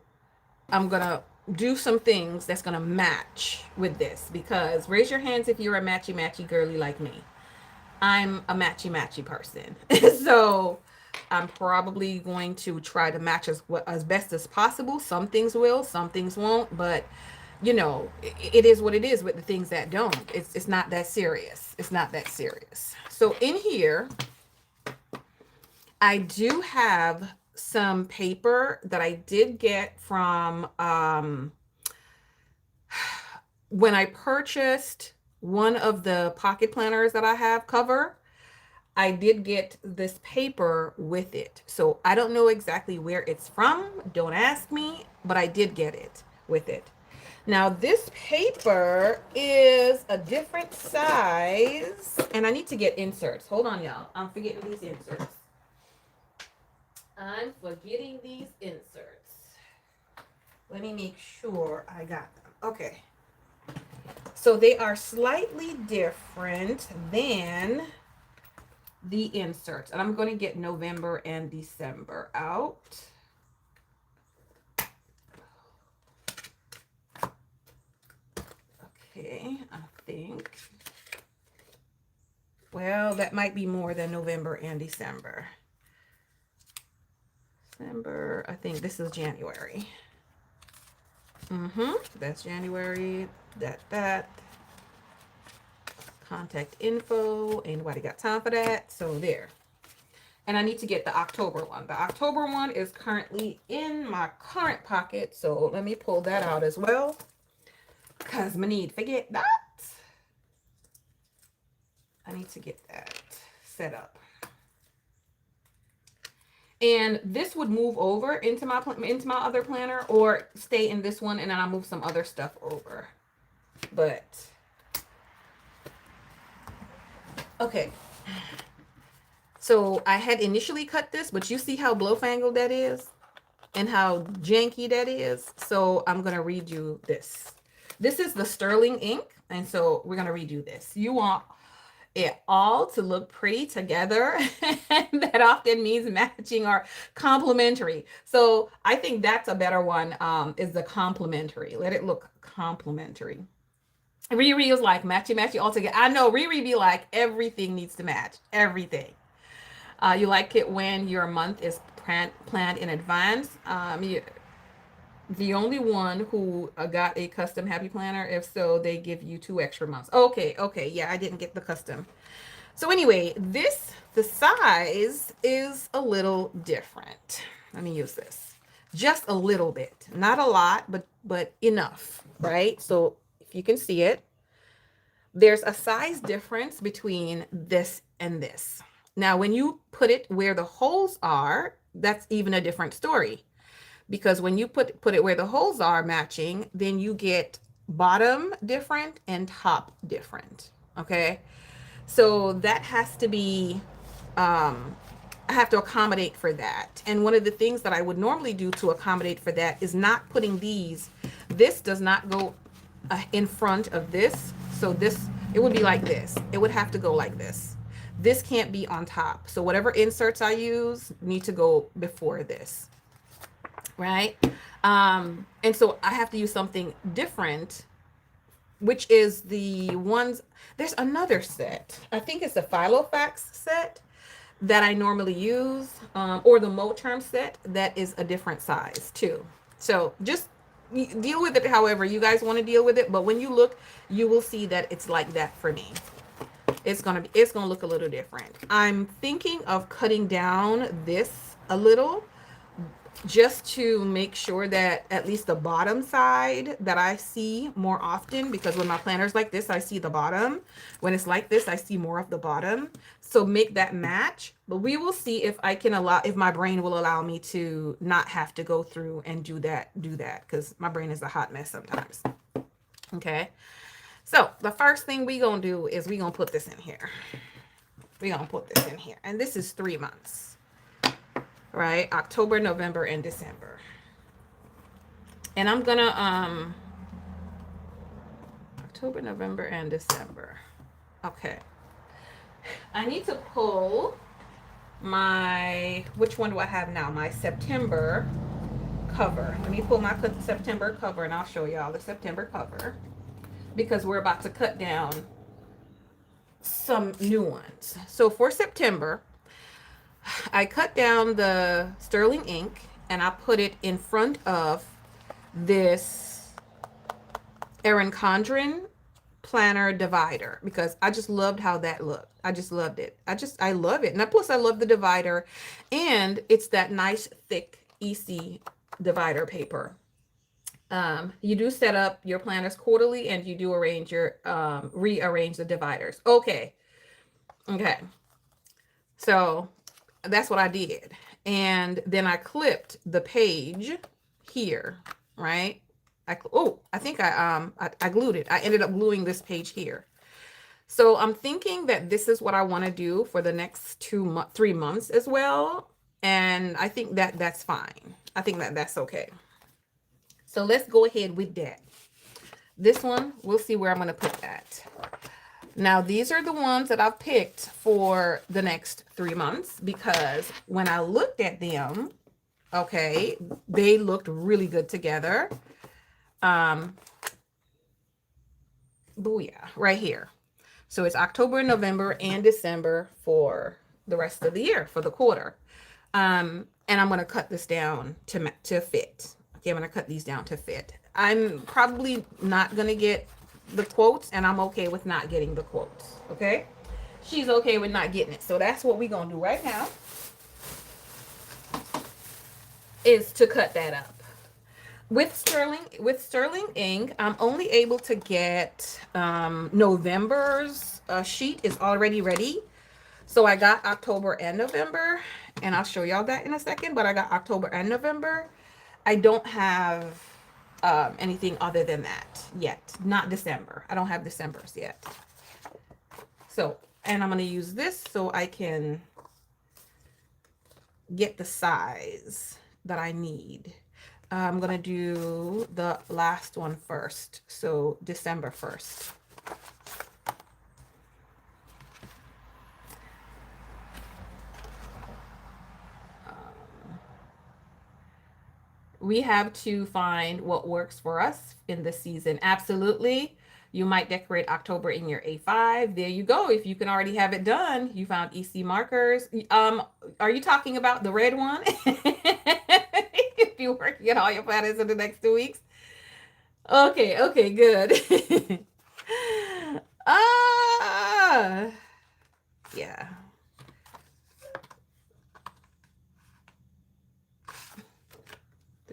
I'm gonna do some things that's gonna match with this, because raise your hands if you're a matchy matchy girly like me. I'm a matchy matchy person. So I'm probably going to try to match as best as possible. Some things will, some things won't, but it is what it is with the things that don't. It's not that serious. It's not that serious. So in here, I do have some paper that I did get from when I purchased one of the pocket planners that I have cover. I did get this paper with it. So I don't know exactly where it's from. Don't ask me, but I did get it with it. Now, this paper is a different size, and I need to get inserts. Hold on, y'all. I'm forgetting these inserts. I'm forgetting these inserts. Let me make sure I got them. Okay. So they are slightly different than the inserts. And I'm going to get November and December out. Okay, I think. Well, that might be more than November and December. December, I think this is January. That's January. That. Contact info. Ain't nobody got time for that. So there. And I need to get the October one. The October one is currently in my current pocket. So let me pull that out as well, because I need to forget that. I need to get that set up. And this would move over into my other planner, or stay in this one, and then I'll move some other stuff over. But okay. So I had initially cut this, but you see how blowfangled that is and how janky that is. So I'm going to redo this. This is the sterling ink. And so we're going to redo this. You want it all to look pretty together. And that often means matching or complementary. So I think that's a better one, is the complementary. Let it look complementary. Riri was like matchy matchy all together. I know Riri be like, everything needs to match. Everything. You like it when your month is planned in advance. The only one who got a custom happy planner. If so, they give you 2 extra months. Okay, yeah, I didn't get the custom. So anyway, the size is a little different. Let me use this. Just a little bit. Not a lot, but enough, right? So if you can see it, there's a size difference between this and this. Now, when you put it where the holes are, that's even a different story. Because when you put it where the holes are matching, then you get bottom different and top different. Okay. So that has to be, I have to accommodate for that. And one of the things that I would normally do to accommodate for that is not putting this does not go in front of this. So it would be like this. It would have to go like this. This can't be on top. So whatever inserts I use need to go before this. Right? And so I have to use something different, which is the ones, there's another set. I think it's a Filofax set that I normally use, or the Moterm set that is a different size too. So just deal with it however you guys want to deal with it. But when you look, you will see that it's like that for me. It's gonna look a little different. I'm thinking of cutting down this a little, just to make sure that at least the bottom side that I see more often, because when my planner's like this, I see the bottom. When it's like this, I see more of the bottom. So make that match. But we will see if if my brain will allow me to not have to go through and do that, because my brain is a hot mess sometimes. Okay. So the first thing we gonna do is we gonna put this in here. And this is 3 months. Right? October, November, and December. And I'm gonna October, November, and December. Okay. I need to pull my, which one do I have now? My September cover. Let me pull my September cover and I'll show y'all the September cover because we're about to cut down some new ones. So for September, I cut down the sterling ink and I put it in front of this Erin Condren planner divider because I just loved how that looked. I just loved it. I love it. And plus I love the divider and it's that nice thick EC divider paper. You do set up your planners quarterly and you do arrange your rearrange the dividers. Okay. Okay. So that's what I did. And then I clipped the page here, right? I think I glued it. I ended up gluing this page here. So I'm thinking that this is what I want to do for the next 3 months as well. And I think that that's fine. I think that that's okay. So let's go ahead with that. This one, we'll see where I'm going to put that. Now, these are the ones that I've picked for the next 3 months because when I looked at them, okay, they looked really good together. Booyah, right here. So it's October, November, and December for the rest of the year, for the quarter. And I'm going to cut this down to fit. Okay, I'm going to cut these down to fit. I'm probably not going to get the quotes, and I'm okay with not getting the quotes. Okay? She's okay with not getting it. So that's what we're going to do right now is to cut that up. With sterling ink, I'm only able to get November's sheet is already ready. So I got October and November, and I'll show y'all that in a second, but I got October and November. I don't have anything other than that yet. Not December. I don't have December's yet. So, and I'm going to use this so I can get the size that I need. I'm going to do the last one first. So December 1st. We have to find what works for us in this season. Absolutely. You might decorate October in your A5. There you go. If you can already have it done, you found EC markers. Are you talking about the red one? If you're working on all your planners in the next 2 weeks. Okay, okay, good. Ah, yeah.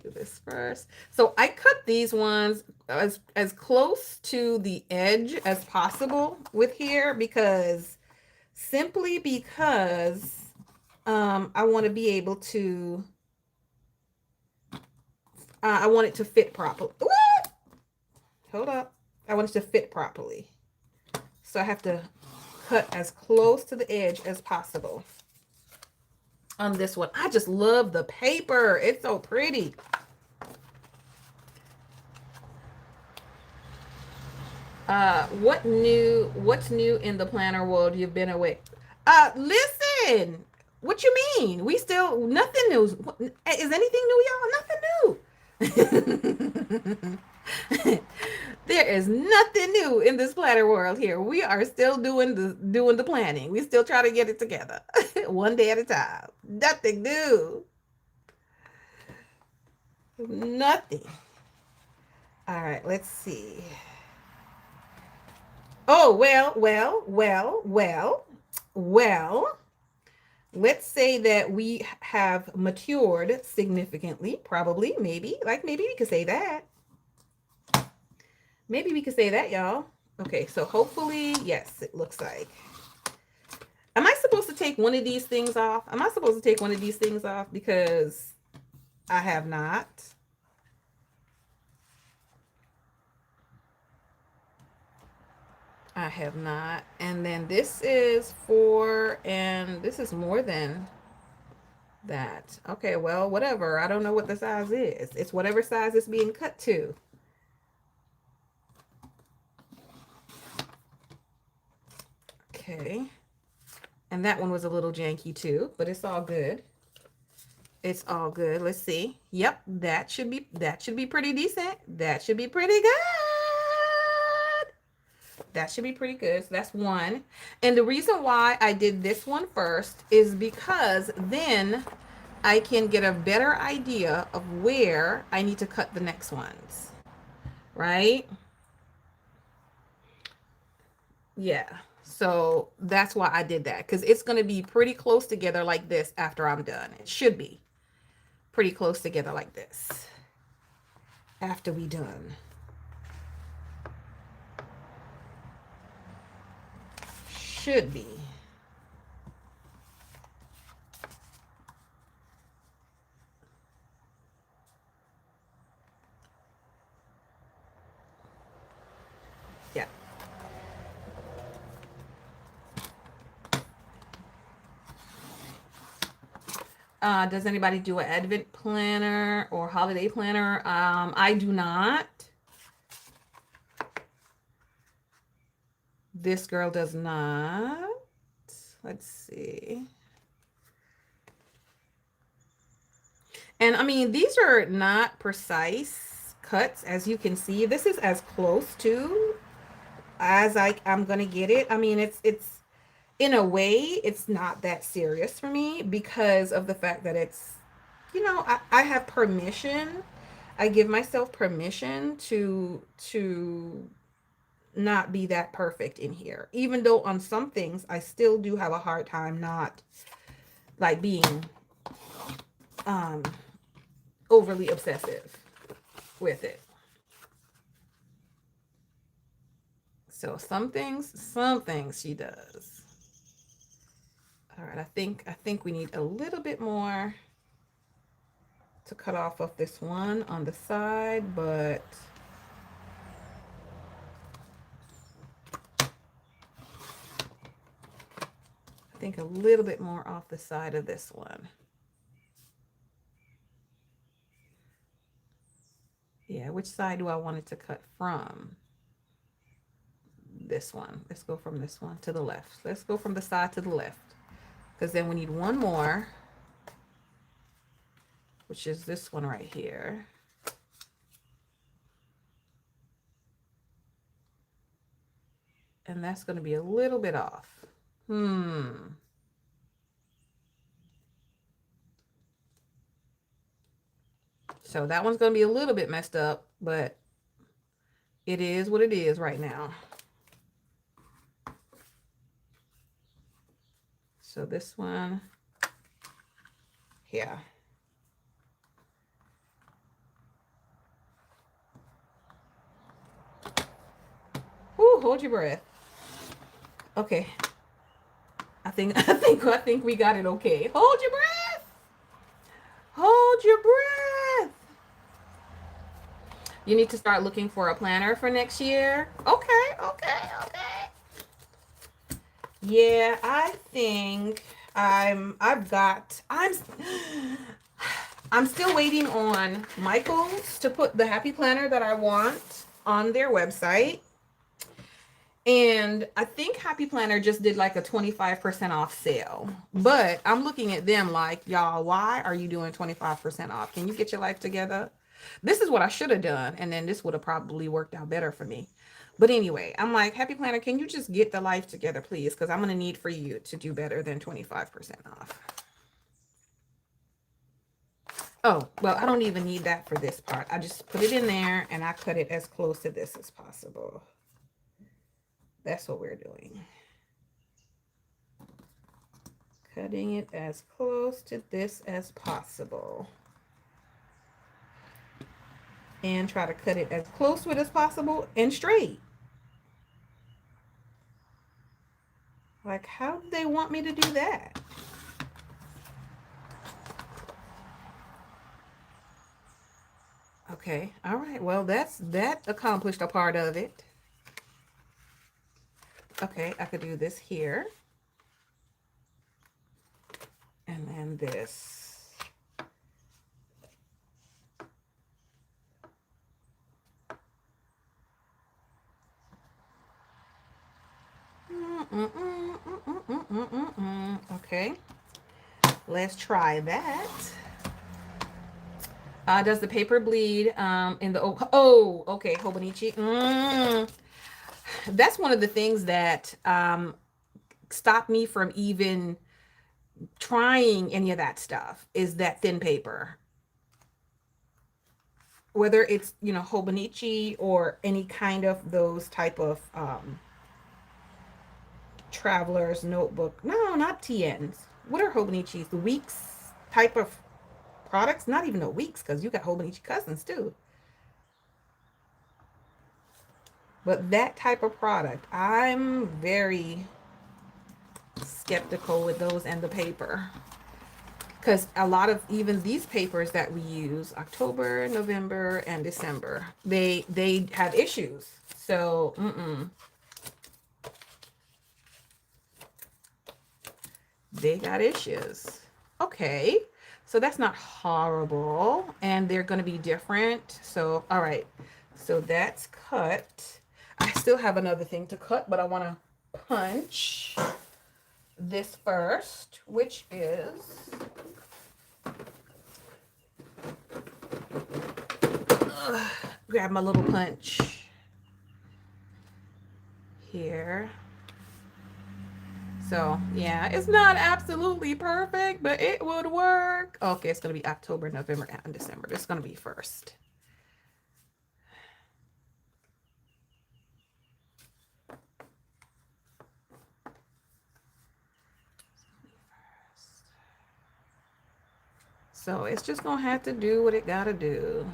Do this first. So I cut these ones as close to the edge as possible with here because simply because I want to be able to I want it to fit properly. What? Hold up. I want it to fit properly. So I have to cut as close to the edge as possible on this one. I just love the paper. It's so pretty. What's new in the planner world? You've been away. Listen, what you mean? We still, nothing new. Is anything new, y'all? Nothing new. There is nothing new in this planner world here. We are still doing the planning. We still try to get it together one day at a time. Nothing new. Nothing. All right, let's see. Oh, well. Let's say that we have matured significantly, probably, maybe we could say that. Maybe we could say that, y'all. Okay, so hopefully, yes, it looks like. Am I supposed to take one of these things off? Am I supposed to take one of these things off? Because I have not. I have not. And then this is and this is more than that. Okay, well, whatever. I don't know what the size is. It's whatever size it's being cut to. Okay. And that one was a little janky too, but it's all good. It's all good. Let's see. Yep, that should be pretty decent. That should be pretty good. That should be pretty good. So that's one. And the reason why I did this one first is because then I can get a better idea of where I need to cut the next ones. Right? Yeah. So that's why I did that, because it's going to be pretty close together like this after I'm done. It should be pretty close together like this after we done. Should be. Yeah. Does anybody do an Advent planner or holiday planner? I do not. This girl does not. Let's see. And I mean, these are not precise cuts, as you can see. This is as close to as I'm gonna get it. I mean, it's in a way, it's not that serious for me because of the fact that it's, I have permission. I give myself permission to not be that perfect in here. Even though on some things I still do have a hard time not like being um overly obsessive with it. So some things she does. All right, I think we need a little bit more to cut off of this one on the side, but I think a little bit more off the side of this one. Yeah, which side do I want it to cut from? This one. Let's go from this one to the left. Let's go from the side to the left, because then we need one more, which is this one right here. And that's going to be a little bit off. So that one's going to be a little bit messed up, but it is what it is right now. So this one, yeah. Ooh, hold your breath. Okay. I think we got it okay. Hold your breath. Hold your breath. You need to start looking for a planner for next year. Okay, okay, okay. Yeah, I think I'm still waiting on Michael's to put the happy planner that I want on their website. And I think Happy Planner just did like a 25% off sale. But I'm looking at them like, y'all, why are you doing 25% off? Can you get your life together? This is what I should have done. And then this would have probably worked out better for me. But anyway, I'm like, Happy Planner, can you just get the life together, please? Because I'm going to need for you to do better than 25% off. Oh, well, I don't even need that for this part. I just put it in there and I cut it as close to this as possible. That's what we're doing. Cutting it as close to this as possible. And try to cut it as close to it as possible and straight. Like, how do they want me to do that? Okay, all right. Well, that accomplished a part of it. Okay, I could do this here. And then this. Okay, let's try that. Does the paper bleed in the okay, Hobonichi. That's one of the things that stopped me from even trying any of that stuff, is that thin paper. Whether it's, Hobonichi or any kind of those type of traveler's notebook. No, not TNs. What are Hobonichis? The Weeks type of products? Not even the Weeks, because you got Hobonichi cousins too. But that type of product, I'm very skeptical with those and the paper. Because a lot of even these papers that we use, October, November, and December, they have issues. So, they got issues. Okay, so that's not horrible, and they're going to be different. So, all right, so that's cut. I still have another thing to cut, but I want to punch this first, which is grab my little punch here. So yeah, it's not absolutely perfect, but it would work. Okay, it's gonna be October, November, and December. This is gonna be first. So it's just gonna have to do what it gotta do.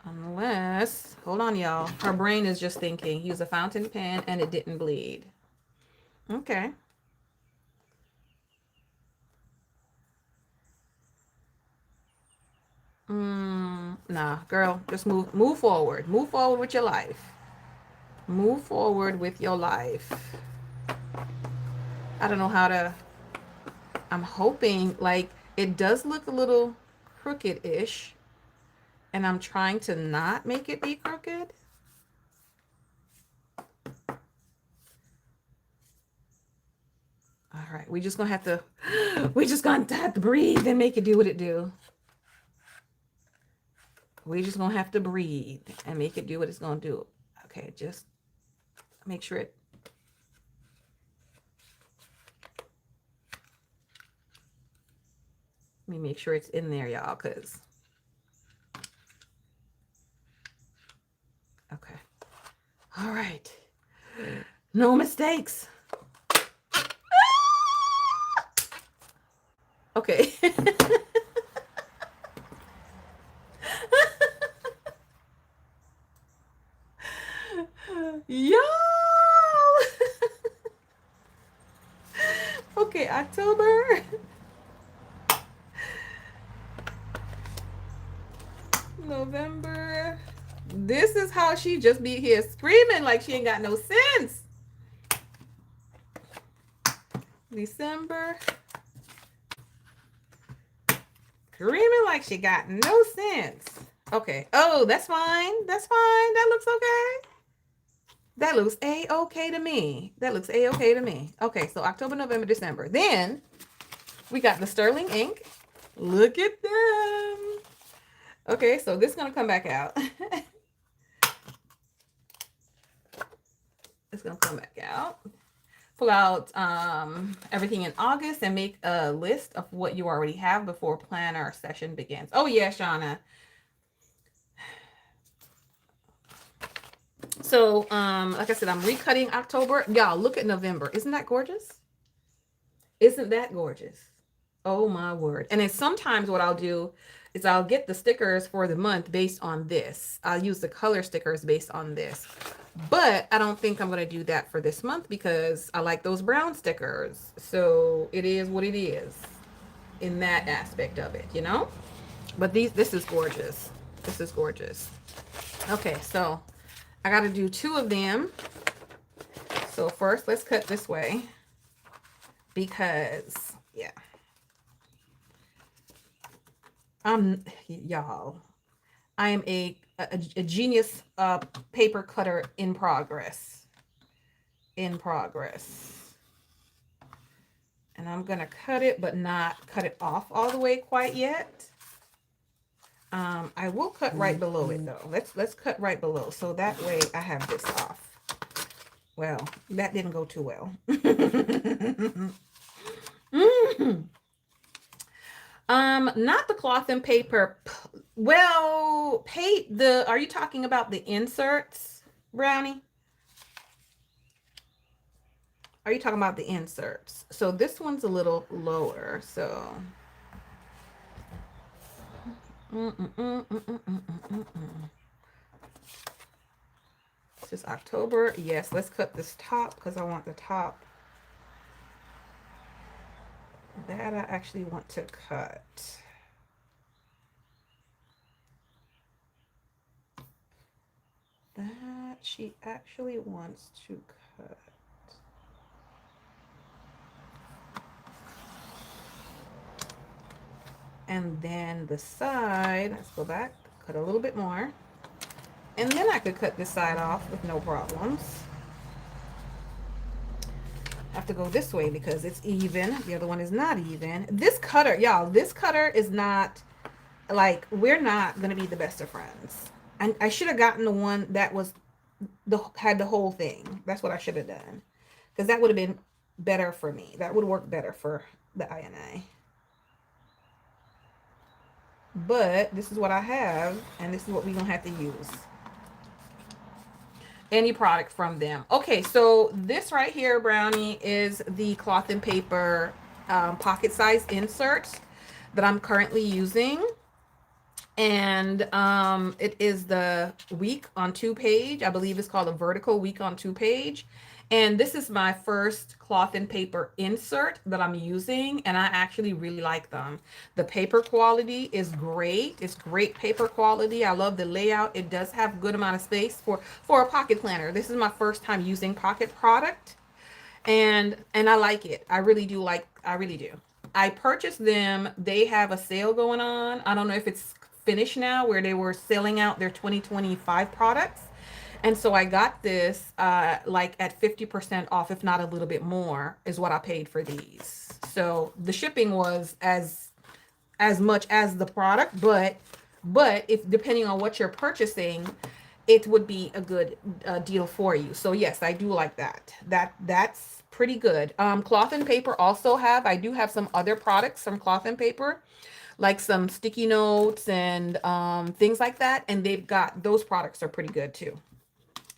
Unless, hold on, y'all. Her brain is just thinking, use a fountain pen and it didn't bleed. Okay. Nah, girl, just move forward. Move forward with your life. Move forward with your life. I don't know how to, I'm hoping, like, it does look a little crooked-ish, and I'm trying to not make it be crooked. All right, we just gonna have to, we just gonna have to breathe and make it do what it do. We just gonna have to breathe and make it do what it's gonna do. Okay, just make sure it. Let me make sure it's in there, y'all, cause. Okay. All right. No mistakes. Okay. Y'all. Okay, October. November. This is how she just be here screaming like she ain't got no sense. December. Screaming like she got no sense. Okay. Oh, that's fine. That's fine. That looks okay. That looks A-okay to me. That looks A-okay to me. Okay, so October, November, December. Then we got the sterling ink. Look at them. Okay, so this is going to come back out. It's going to come back out. Pull out everything in August and make a list of what you already have before planner session begins. Oh, yeah, Shauna. So, like I said, I'm recutting October. Y'all, look at November. Isn't that gorgeous? Isn't that gorgeous? Oh, my word. And then sometimes what I'll do is I'll get the stickers for the month based on this. I'll use the color stickers based on this. But I don't think I'm going to do that for this month because I like those brown stickers. So it is what it is in that aspect of it, you know? But this is gorgeous. This is gorgeous. Okay, so I got to do 2 of them. So first, let's cut this way because, yeah. Y'all, I am a genius paper cutter in progress. In progress. And I'm gonna cut it, but not cut it off all the way quite yet. I will cut right below it though. Let's cut right below, so that way I have this off. Well, that didn't go too well. Not the cloth and paper. Well, are you talking about the inserts, Brownie? Are you talking about the inserts? So this one's a little lower, so. This is October. Yes, let's cut this top because I want the top. That I actually want to cut. That she actually wants to cut. And then the side, let's go back, cut a little bit more. And then I could cut this side off with no problems. I have to go this way because it's even. The other one is not even. This cutter, y'all, this cutter is not, like, we're not going to be the best of friends. And I should have gotten the one that was, had the whole thing. That's what I should have done. Because that would have been better for me. That would work better for the INA. But this is what I have, and this is what we're going to have to use. Any product from them. Okay, so this right here, Brownie, is the cloth and paper pocket size insert that I'm currently using. And it is the week on 2 page. I believe it's called a vertical week on 2 page. And this is my first cloth and paper insert that I'm using, and I actually really like them. The paper quality is great. It's great paper quality. I love the layout. It does have a good amount of space for a pocket planner. This is my first time using pocket product, and I like it. I really do. I purchased them. They have a sale going on. I don't know if it's finished now, where they were selling out their 2025 products. And so I got this like at 50% off, if not a little bit more, is what I paid for these. So the shipping was as much as the product, but if depending on what you're purchasing, it would be a good deal for you. So yes, I do like that. That's pretty good. Cloth and paper also I do have some other products from cloth and paper, like some sticky notes and things like that. And those products are pretty good too.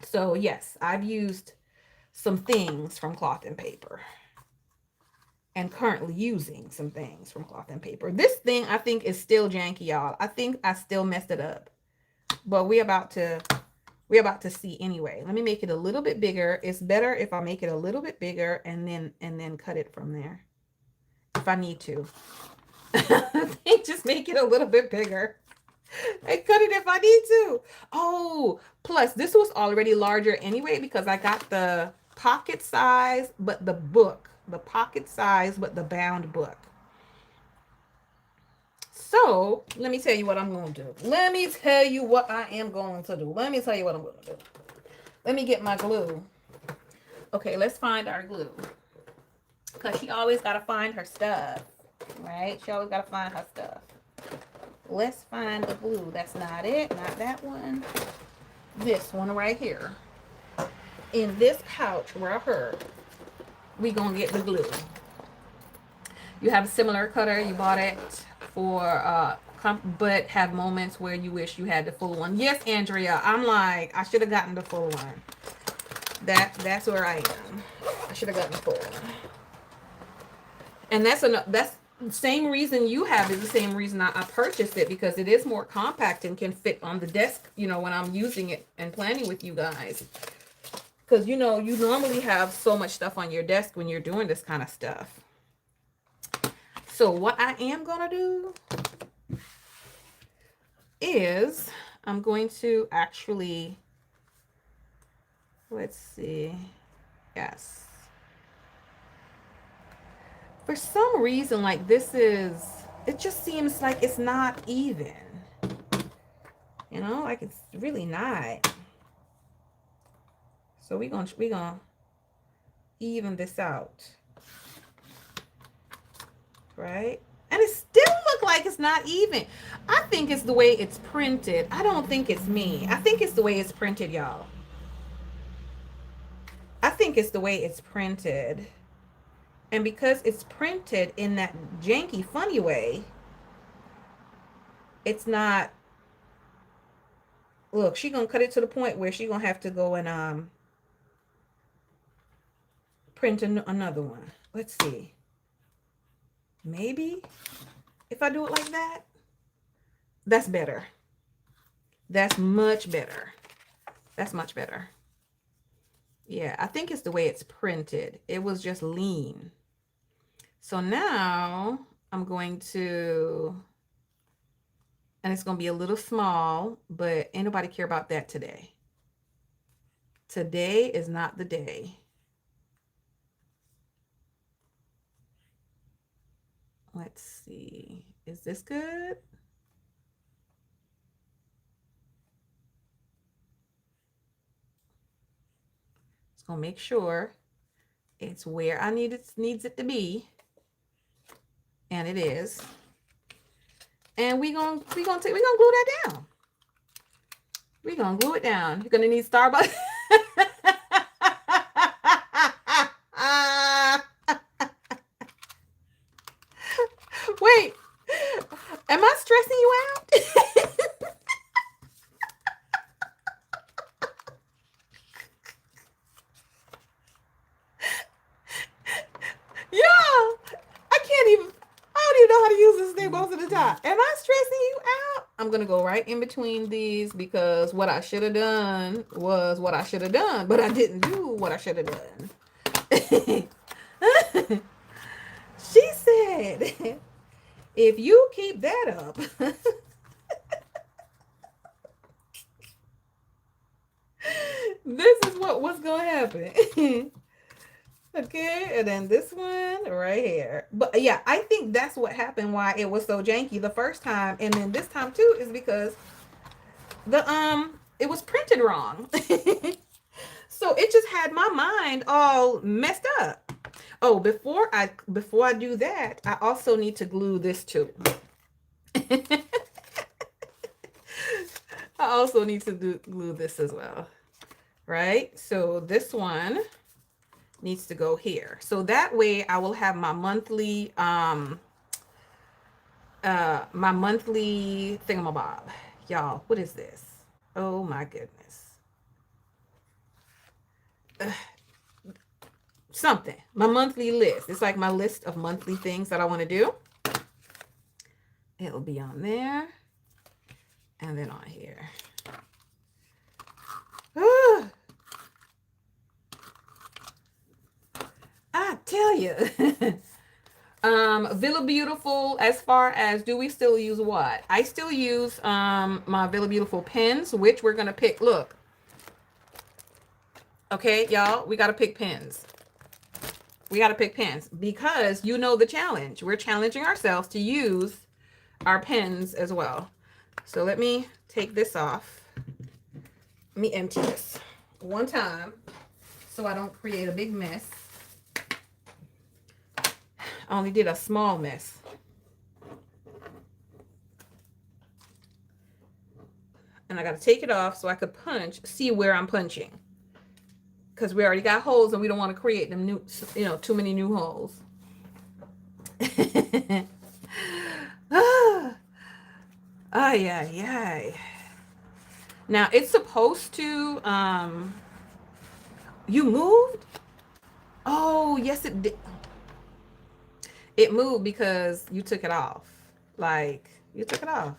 So yes, I've used some things from cloth and paper, and currently using some things from cloth and paper. This thing I think is still janky, y'all. I think I still messed it up, but we're about to see anyway. Let me make it a little bit bigger. It's better if I make it a little bit bigger and then cut it from there if I need to. I think just make it a little bit bigger. I cut it if I need to. Oh, plus this was already larger anyway because I got the pocket size, but the pocket size, but the bound book. So let me tell you what I'm going to do. Let me tell you what I am going to do. Let me tell you what I'm going to do. Let me get my glue. Okay, let's find our glue. Because she always got to find her stuff, right? She always got to find her stuff. Let's find the glue. That's not it. Not that one. This one right here. In this pouch right here, we gonna get the glue. You have a similar cutter. You bought it for but have moments where you wish you had the full one. Yes, Andrea. I'm like, I should have gotten the full one. That's where I am. I should have gotten the full one. And that's the same reason you have is the same reason I purchased it, because it is more compact and can fit on the desk, you know, when I'm using it and planning with you guys. Because, you know, you normally have so much stuff on your desk when you're doing this kind of stuff. So what I am going to do is I'm going to actually, let's see. Yes. For some reason, like it just seems like it's not even. You know, like it's really not. So we're gonna even this out. right? And it still look like it's not even. I think it's the way it's printed. I don't think it's me. I think it's the way it's printed, y'all. I think it's the way it's printed. And because it's printed in that janky, funny way, it's not. Look, she gonna cut it to the point where she gonna have to go and print another one. Let's see. Maybe if I do it like that, that's better. That's much better. That's much better. Yeah, I think it's the way it's printed. It was just lean. So now I'm going to, and it's going to be a little small, but ain't nobody care about that today. Today is not the day. Let's see. Is this good? It's going to make sure it's where I needs it to be. And it is. And we're gonna glue that down. We're gonna glue it down. You're gonna need Starbucks. Wait, am I stressing you out? Yeah, I don't even know how to use this thing most of the time. Am I stressing you out? I'm gonna go right in between these because what I should have done was what I should have done, but I didn't do what I should have done. She said, if you keep that up, this is what's gonna happen. Okay, and then this one right here. But yeah, I think that's what happened why it was so janky the first time, and then this time too is because the it was printed wrong. So it just had my mind all messed up. Oh, before I do that, I also need to glue this too. I also need to glue this as well. Right? So this one needs to go here. So that way I will have my monthly thingamabob. Y'all, what is this? Oh my goodness. Something. My monthly list. It's like my list of monthly things that I want to do. It'll be on there. And then on here. I tell you. Villa Beautiful, as far as do we still use what? I still use my Villa Beautiful pens, which we're gonna pick. Look. Okay, y'all, we gotta pick pens. We gotta pick pens because you know the challenge. We're challenging ourselves to use our pens as well. So let me take this off. Let me empty this one time so I don't create a big mess. I only did a small mess. And I got to take it off so I could see where I'm punching. Because we already got holes and we don't want to create them new, too many new holes. Yeah. Now it's supposed to, you moved? Oh, yes, it did. It moved because you took it off. Like, you took it off.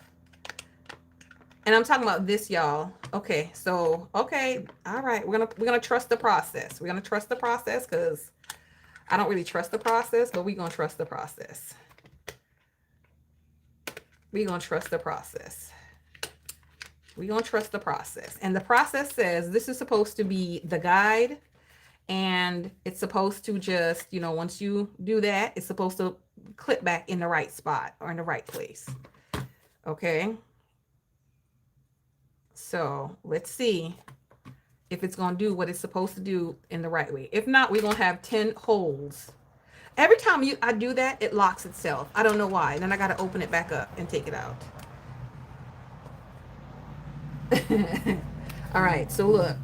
And I'm talking about this, y'all. Okay, so, okay, all right. We're gonna trust the process. We're gonna trust the process because I don't really trust the process, but we're gonna trust the process. We're gonna trust the process. We're gonna trust the process. And the process says this is supposed to be the guide. And it's supposed to just, once you do that, it's supposed to clip back in the right spot or in the right place. Okay. So let's see if it's going to do what it's supposed to do in the right way. If not, we're going to have 10 holes. Every time I do that, it locks itself. I don't know why. Then I got to open it back up and take it out. All right, so look.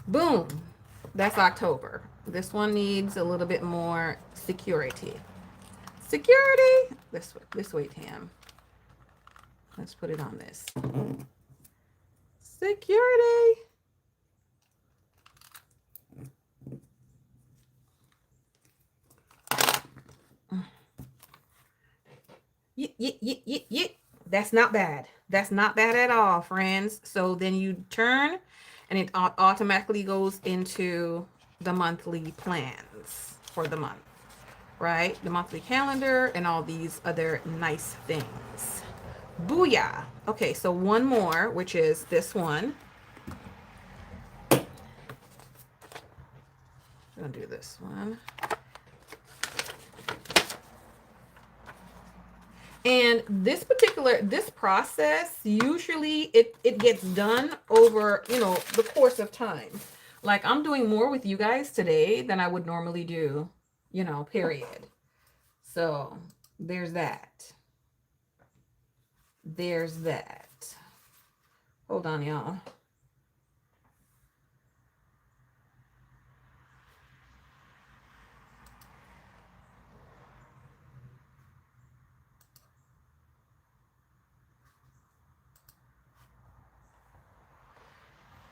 Boom. That's October. This one needs a little bit more security. Security. This way, Tam. Let's put it on this. Security. Yeah. That's not bad. That's not bad at all, friends. So then you turn and it automatically goes into the monthly plans for the month, right? The monthly calendar and all these other nice things. Booyah. Okay, so one more, which is this one. I'm gonna do this one. And this process, usually it gets done over, the course of time. Like I'm doing more with you guys today than I would normally do, period. So there's that. There's that. Hold on, y'all.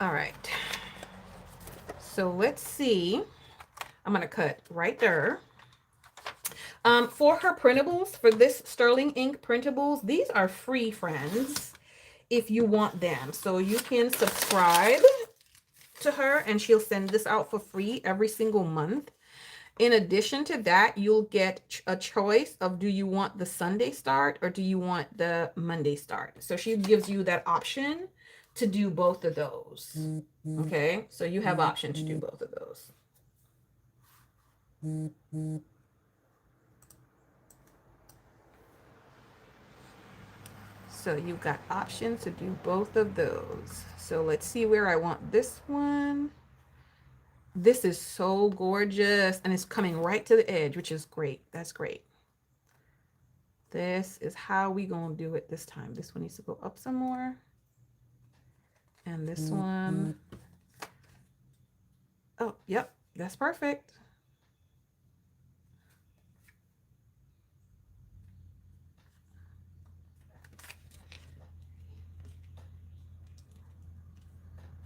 All right. So let's see. I'm going to cut right there. For her printables, for this Sterling ink printables, these are free, friends, if you want them. So you can subscribe to her and she'll send this out for free every single month. In addition to that, you'll get a choice of, do you want the Sunday start or do you want the Monday start? So she gives you that option to do both of those. Okay, so you have option to do both of those. So you've got options to do both of those. So let's see where I want this one. This is so gorgeous and it's coming right to the edge, which is great. That's great. This is how we gonna do it this time. This one needs to go up some more. And this one. Oh, yep, that's perfect.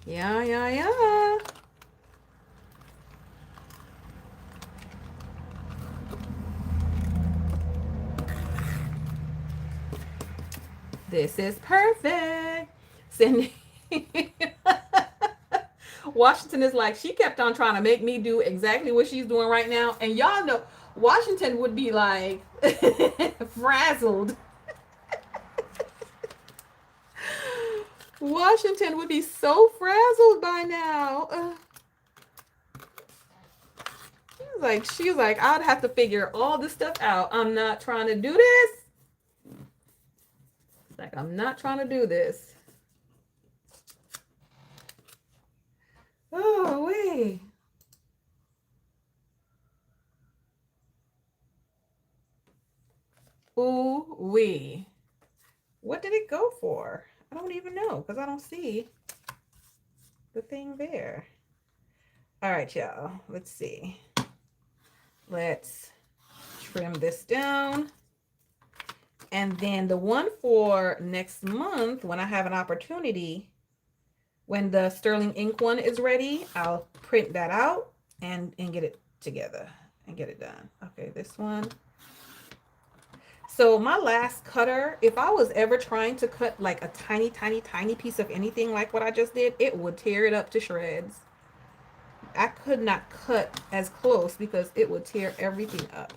Yeah. This is perfect. Cindy. Washington is like, she kept on trying to make me do exactly what she's doing right now. And y'all know Washington would be like frazzled. Washington would be so frazzled by now. She was like, I'd have to figure all this stuff out. I'm not trying to do this. Like, I'm not trying to do this. Oh, wait. Ooh, wee. What did it go for? I don't even know because I don't see the thing there. All right, y'all. Let's see. Let's trim this down. And then the one for next month, when I have an opportunity, when the Sterling ink one is ready, I'll print that out and get it together and get it done. Okay, this one. So my last cutter, if I was ever trying to cut like a tiny piece of anything like what I just did, it would tear it up to shreds. I could not cut as close because it would tear everything up.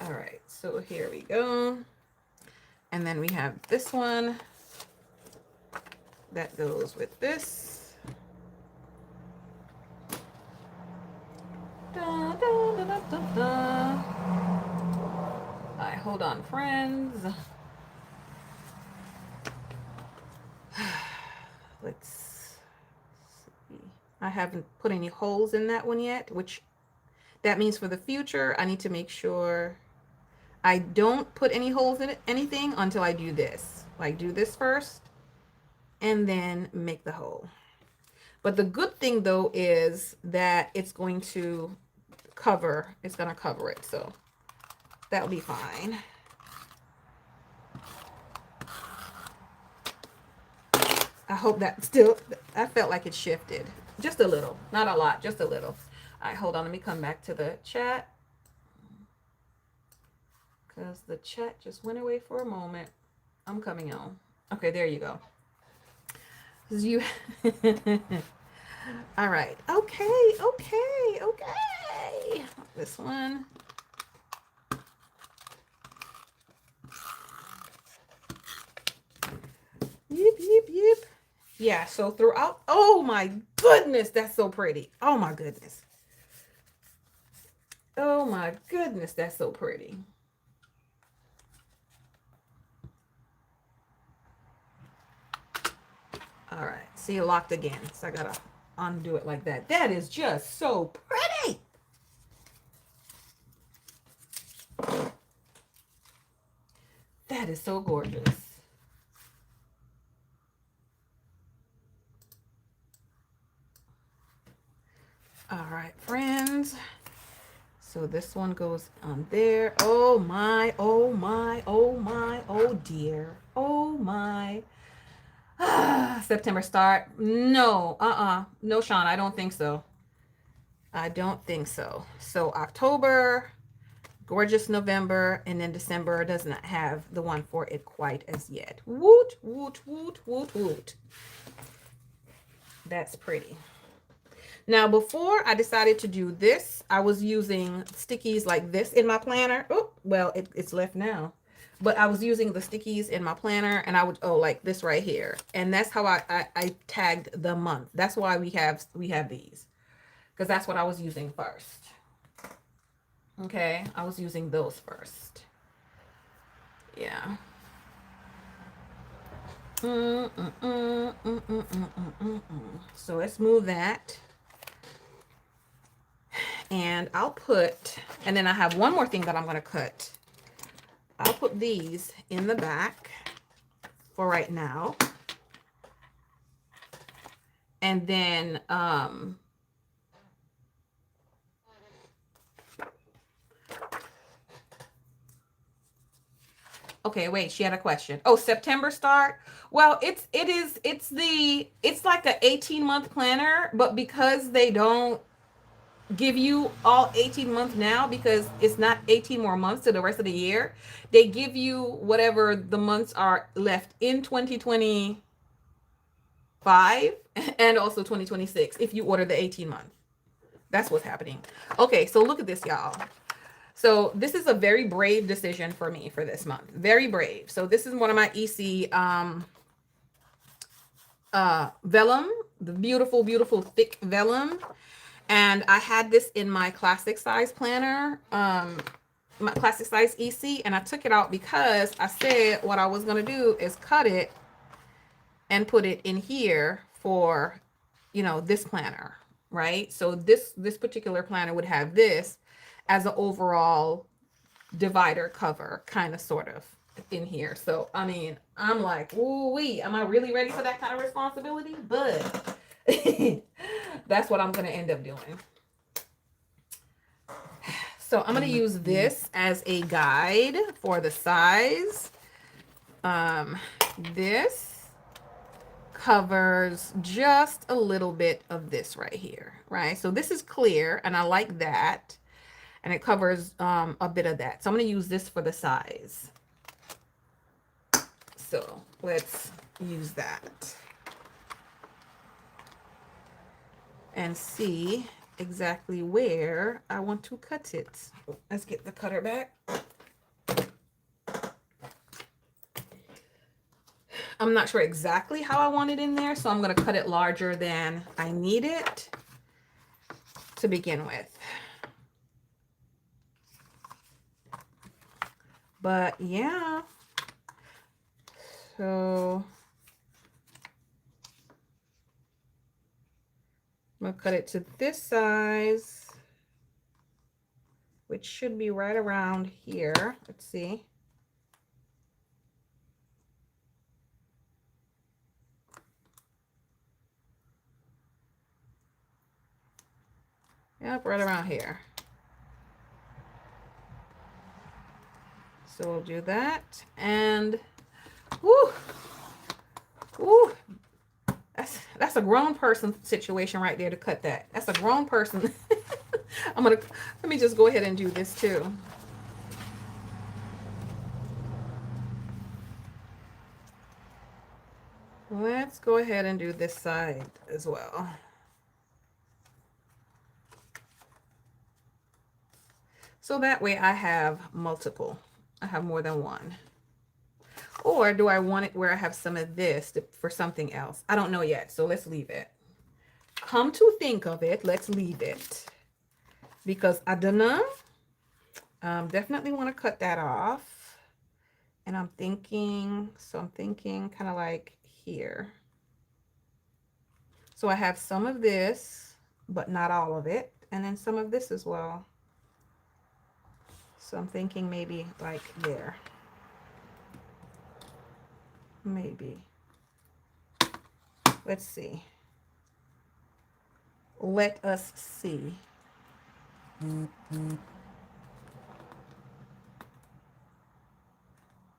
All right, so here we go. And then we have this one that goes with this. Da, da, da, da, da, da. All right, hold on, friends. Let's see. I haven't put any holes in that one yet, which that means for the future, I need to make sure I don't put any holes in it, anything until I do this. Like do this first and then make the hole. But the good thing though is that it's going to cover it. So that'll be fine. I hope that still, I felt like it shifted just a little, not a lot, just a little. All right, hold on. Let me come back to the chat because the chat just went away for a moment. I'm coming on. Okay, there you go. You. All right. Okay. This one. Yep. Yeah, so throughout, oh my goodness, that's so pretty. Oh my goodness. Oh my goodness, that's so pretty. All right, see, locked again. So I gotta undo it like that. That is just so pretty. That is so gorgeous. All right, friends. So this one goes on there. Oh my, oh dear. Oh my. September start. No, no, Sean, I don't think so. I don't think so. So October, gorgeous November, and then December does not have the one for it quite as yet. Woot. That's pretty. Now, before I decided to do this, I was using stickies like this in my planner. Oh, well, it's left now. But I was using the stickies in my planner, and I would, like this right here. And that's how I tagged the month. That's why we have these. Because that's what I was using first. Okay, I was using those first. Yeah. So let's move that. And I'll put, and then I have one more thing that I'm going to cut. I'll put these in the back for right now. And then, okay, wait, she had a question. Oh, September start. Well, it's like an 18-month planner, but because they don't give you all 18 months now, because it's not 18 more months to the rest of the year, they give you whatever the months are left in 2025 and also 2026 if you order the 18 month. That's what's happening. Okay, so look at this, y'all. So this is a very brave decision for me for this month. Very brave. So this is one of my EC vellum, the beautiful thick vellum. And I had this in my classic size planner, my classic size EC, and I took it out because I said what I was going to do is cut it and put it in here for, this planner, right? So this particular planner would have this as an overall divider cover, kind of, sort of, in here. So, I mean, I'm like, ooh-wee, am I really ready for that kind of responsibility? But that's what I'm going to end up doing. So I'm going to use this as a guide for the size. This covers just a little bit of this right here, right? So this is clear, and I like that. And it covers a bit of that. So I'm going to use this for the size. So let's use that. And see exactly where I want to cut it. Let's get the cutter back. I'm not sure exactly how I want it in there, so I'm going to cut it larger than I need it to begin with. But yeah, so I'm going to cut it to this size, which should be right around here. Let's see. Yep, right around here. So we'll do that. And whoo, whoo, that's a grown person situation right there to cut that. That's a grown person. Let me just go ahead and do this too. Let's go ahead and do this side as well. So that way I have multiple. I have more than one. Or do I want it where I have some of this for something else? I don't know yet, so let's leave it. Come to think of it, let's leave it. Because I don't know. Definitely want to cut that off. And I'm thinking kind of like here. So I have some of this, but not all of it. And then some of this as well. So I'm thinking maybe like there. Maybe. Let's see. Let us see. Trying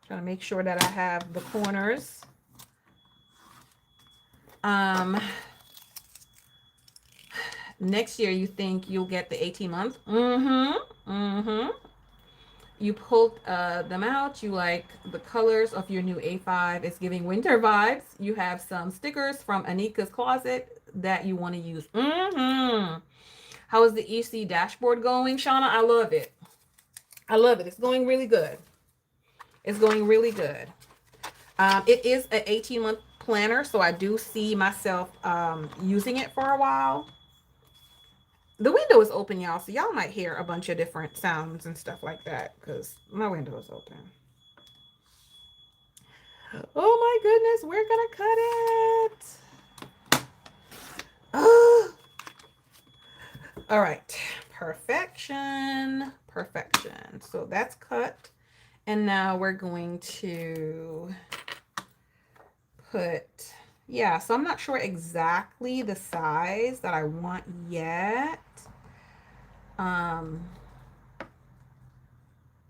to make sure that I have the corners. Next year you think you'll get the 18 months. You pulled them out. You like the colors of your new A5. It's giving winter vibes. You have some stickers from Anika's closet that you want to use. How is the EC dashboard going, Shauna? I love it. I love it. It's going really good. It's going really good. It is an 18-month planner, so I do see myself using it for a while. The window is open, y'all, so y'all might hear a bunch of different sounds and stuff like that because my window is open. Oh my goodness, we're gonna cut it. Oh. All right, perfection. So that's cut, and now we're going to put, yeah, so I'm not sure exactly the size that I want yet.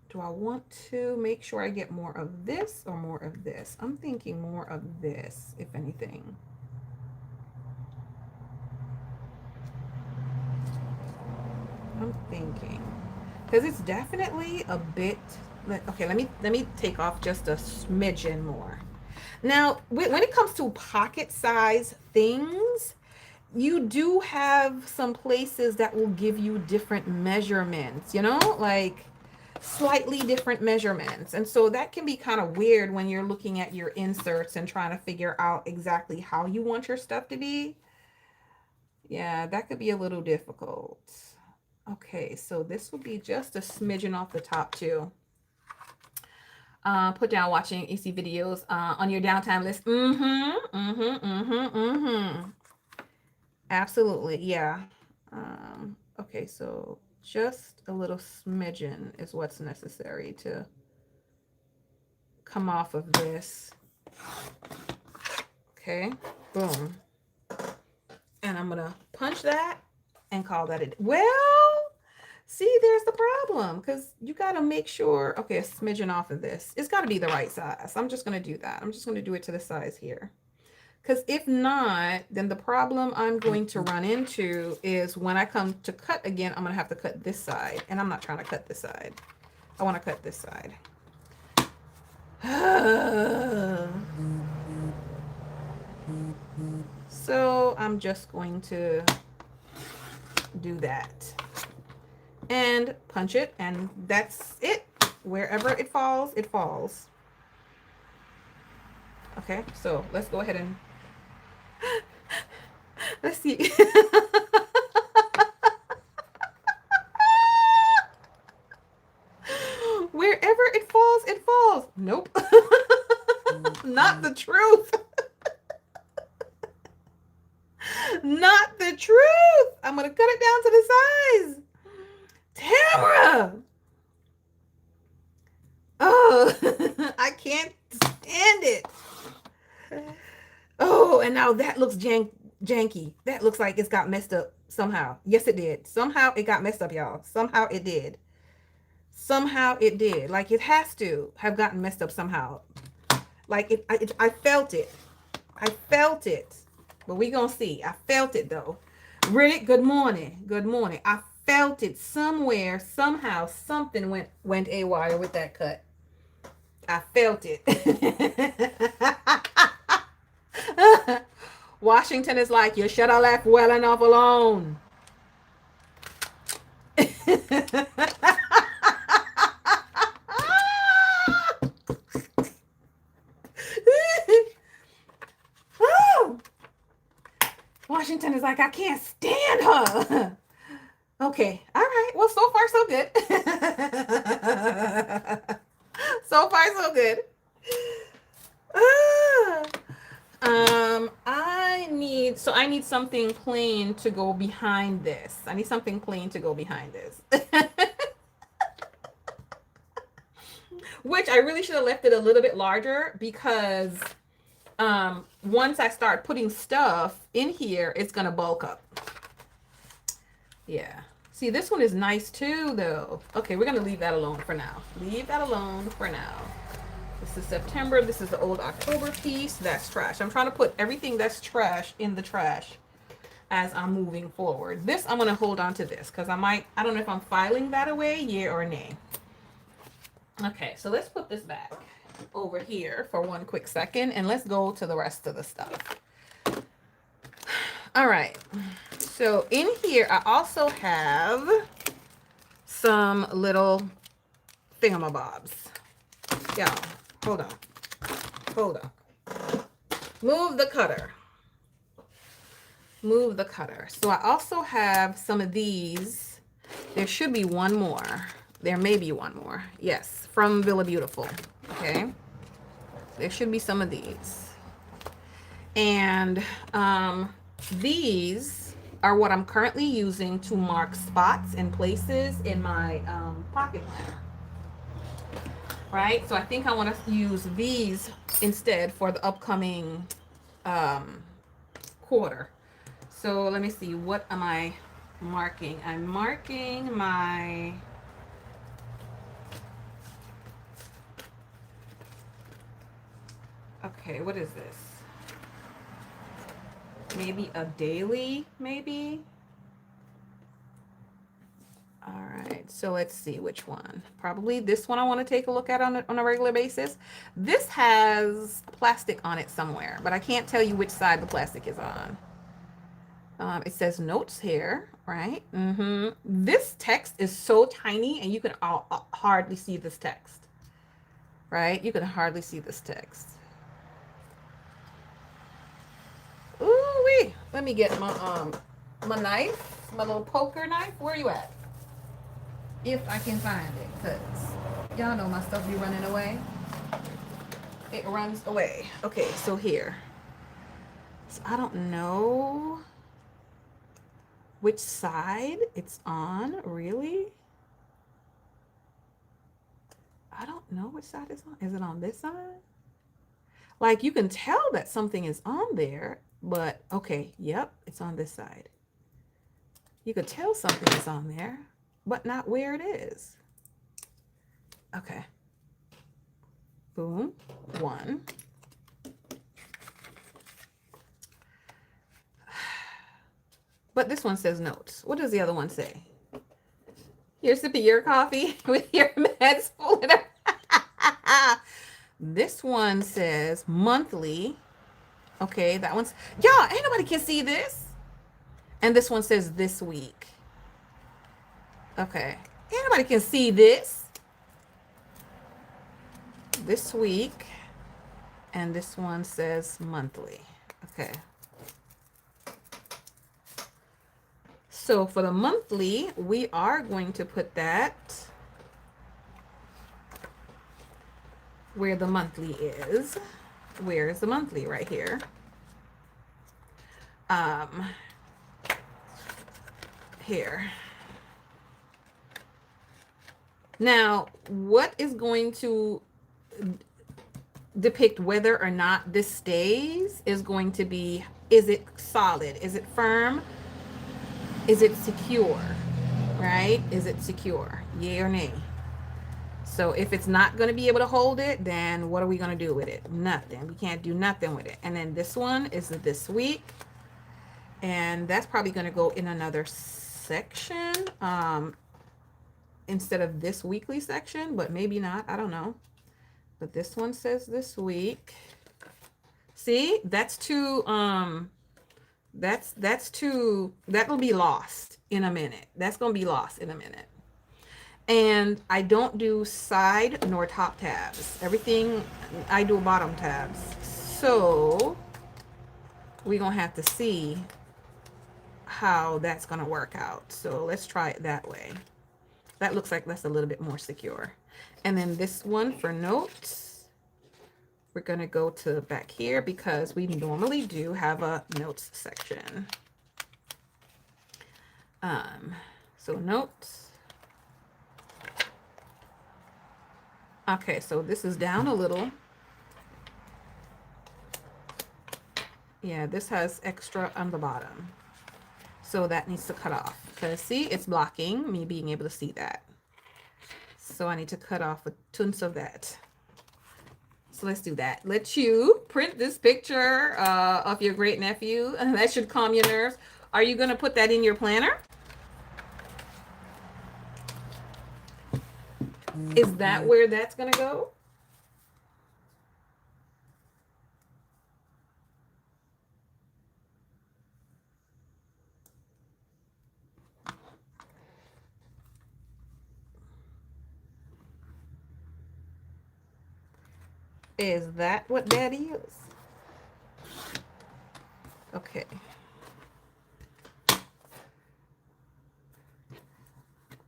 Do I want to make sure I get more of this or more of this? I'm thinking more of this, if anything. I'm thinking, because it's definitely a bit, okay, let me take off just a smidgen more. Now, when it comes to pocket size things, you do have some places that will give you different measurements, you know, like slightly different measurements. And so that can be kind of weird when you're looking at your inserts and trying to figure out exactly how you want your stuff to be. Yeah, that could be a little difficult. Okay, so this will be just a smidgen off the top too. Put down watching EC videos on your downtime list. Absolutely, yeah. Okay, so just a little smidgen is what's necessary to come off of this. Okay, boom. And I'm gonna punch that and call that it. Well, see, there's the problem, because you got to make sure, okay, a smidgen off of this. It's got to be the right size. I'm just going to do that. I'm just going to do it to the size here. Because if not, then the problem I'm going to run into is when I come to cut again, I'm going to have to cut this side. And I'm not trying to cut this side. I want to cut this side. So I'm just going to do that. And punch it, and that's it. Wherever it falls, it falls. Okay, so let's go ahead and let's see. Wherever it falls, it falls. Nope. Not the truth. Not the truth. I'm going to cut it down to the size. Tamara. Oh, I can't stand it. Oh, and now that looks janky. That looks like it's got messed up somehow. Yes, it did. Somehow it got messed up, y'all. Somehow it did. Somehow it did. Like it has to have gotten messed up somehow. Like I felt it. I felt it. But we gonna see. I felt it though. Riddick, good morning. Good morning. I felt it somewhere, somehow, something went AWire with that cut. I felt it. Washington is like, you should have left well enough alone. Washington is like, I can't stand her. Okay. All right. Well, so far, so good. So far, so good. I need something plain to go behind this. I need something plain to go behind this. Which I really should have left it a little bit larger because once I start putting stuff in here, it's going to bulk up. Yeah. See, this one is nice too, though. Okay, we're going to leave that alone for now. Leave that alone for now. This is September. This is the old October piece. That's trash. I'm trying to put everything that's trash in the trash as I'm moving forward. This, I'm going to hold on to this because I don't know if I'm filing that away, yeah or nay. Okay, so let's put this back over here for one quick second and let's go to the rest of the stuff. All right, so in here I also have some little thingamabobs. Y'all, hold on. Move the cutter. So I also have some of these. There should be one more. There may be one more. Yes, from Villa Beautiful. Okay. There should be some of these. And these are what I'm currently using to mark spots and places in my pocket planner. Right? So I think I want to use these instead for the upcoming quarter. So let me see. What am I marking? I'm marking my... Okay, what is this? Maybe a daily, maybe? All right, so let's see which one. Probably this one I want to take a look at on a regular basis. This has plastic on it somewhere, but I can't tell you which side the plastic is on. It says notes here, right? This text is so tiny and you can hardly see this text, right? You can hardly see this text. Ooh-wee. Let me get my knife, my little poker knife. Where are you at? If I can find it, because y'all know my stuff be running away. It runs away. Okay, so here. So I don't know which side it's on, really. I don't know which side it's on. Is it on this side? Like, you can tell that something is on there, but okay, yep, it's on this side. You could tell something is on there, but not where it is. Okay. Boom. One. But this one says notes. What does the other one say? Here's sipping your coffee with your meds full of... This one says monthly. Okay, that one's... Y'all, ain't nobody can see this. And this one says this week. Okay. Ain't nobody can see this. This week. And this one says monthly. Okay. So for the monthly, we are going to put that where the monthly is. Where is the monthly? Right here. Um, here. Now, what is going to depict whether or not this stays is going to be, is it solid? Is it firm? Is it secure? Right? Is it secure? Yay or nay? So if it's not going to be able to hold it, then what are we going to do with it? Nothing. We can't do nothing with it. And then this one is this week. And that's probably going to go in another section instead of this weekly section, but maybe not. I don't know. But this one says this week. See, that's too, that'll be lost in a minute. That's going to be lost in a minute. And I don't do side nor top tabs. Everything I do bottom tabs. So we're going to have to see how that's going to work out. So let's try it that way. That looks like that's a little bit more secure. And then this one for notes, we're going to go to back here because we normally do have a notes section. So notes. Okay, so this is down a little. Yeah, this has extra on the bottom. So that needs to cut off because see, it's blocking me being able to see that. So I need to cut off a tons of that. So let's do that. Let you print this picture of your great nephew, and that should calm your nerves. Are you going to put that in your planner? Is that where that's going to go? Is that what that is? Okay.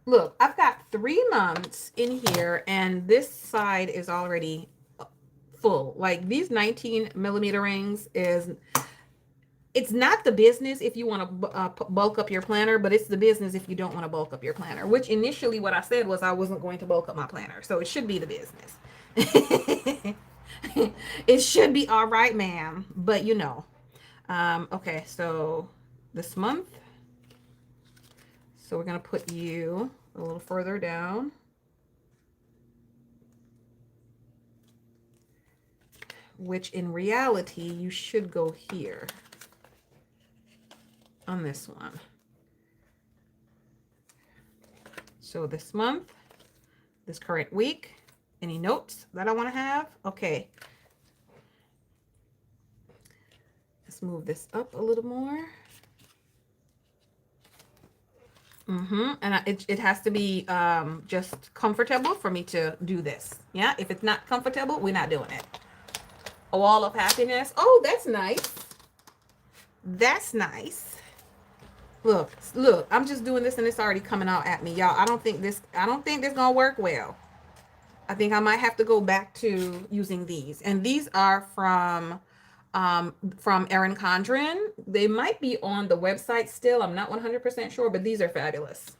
Look, I've got 3 months in here, and this side is already full. Like these 19mm rings it's not the business if you want to bulk up your planner, but it's the business if you don't want to bulk up your planner, which initially what I said was I wasn't going to bulk up my planner. So it should be the business. It should be all right, ma'am. But you know, okay, so this month, so we're going to put you a little further down. Which in reality, you should go here on this one. So this month, this current week, any notes that I want to have? Okay. Let's move this up a little more. And it has to be just comfortable for me to do this. Yeah, if it's not comfortable, we're not doing it. A wall of happiness. Oh, that's nice. That's nice. Look, I'm just doing this and it's already coming out at me. Y'all, I don't think this gonna work well. I think I might have to go back to using these. And these are from Erin Condren. They might be on the website still. I'm not 100% sure, but these are fabulous.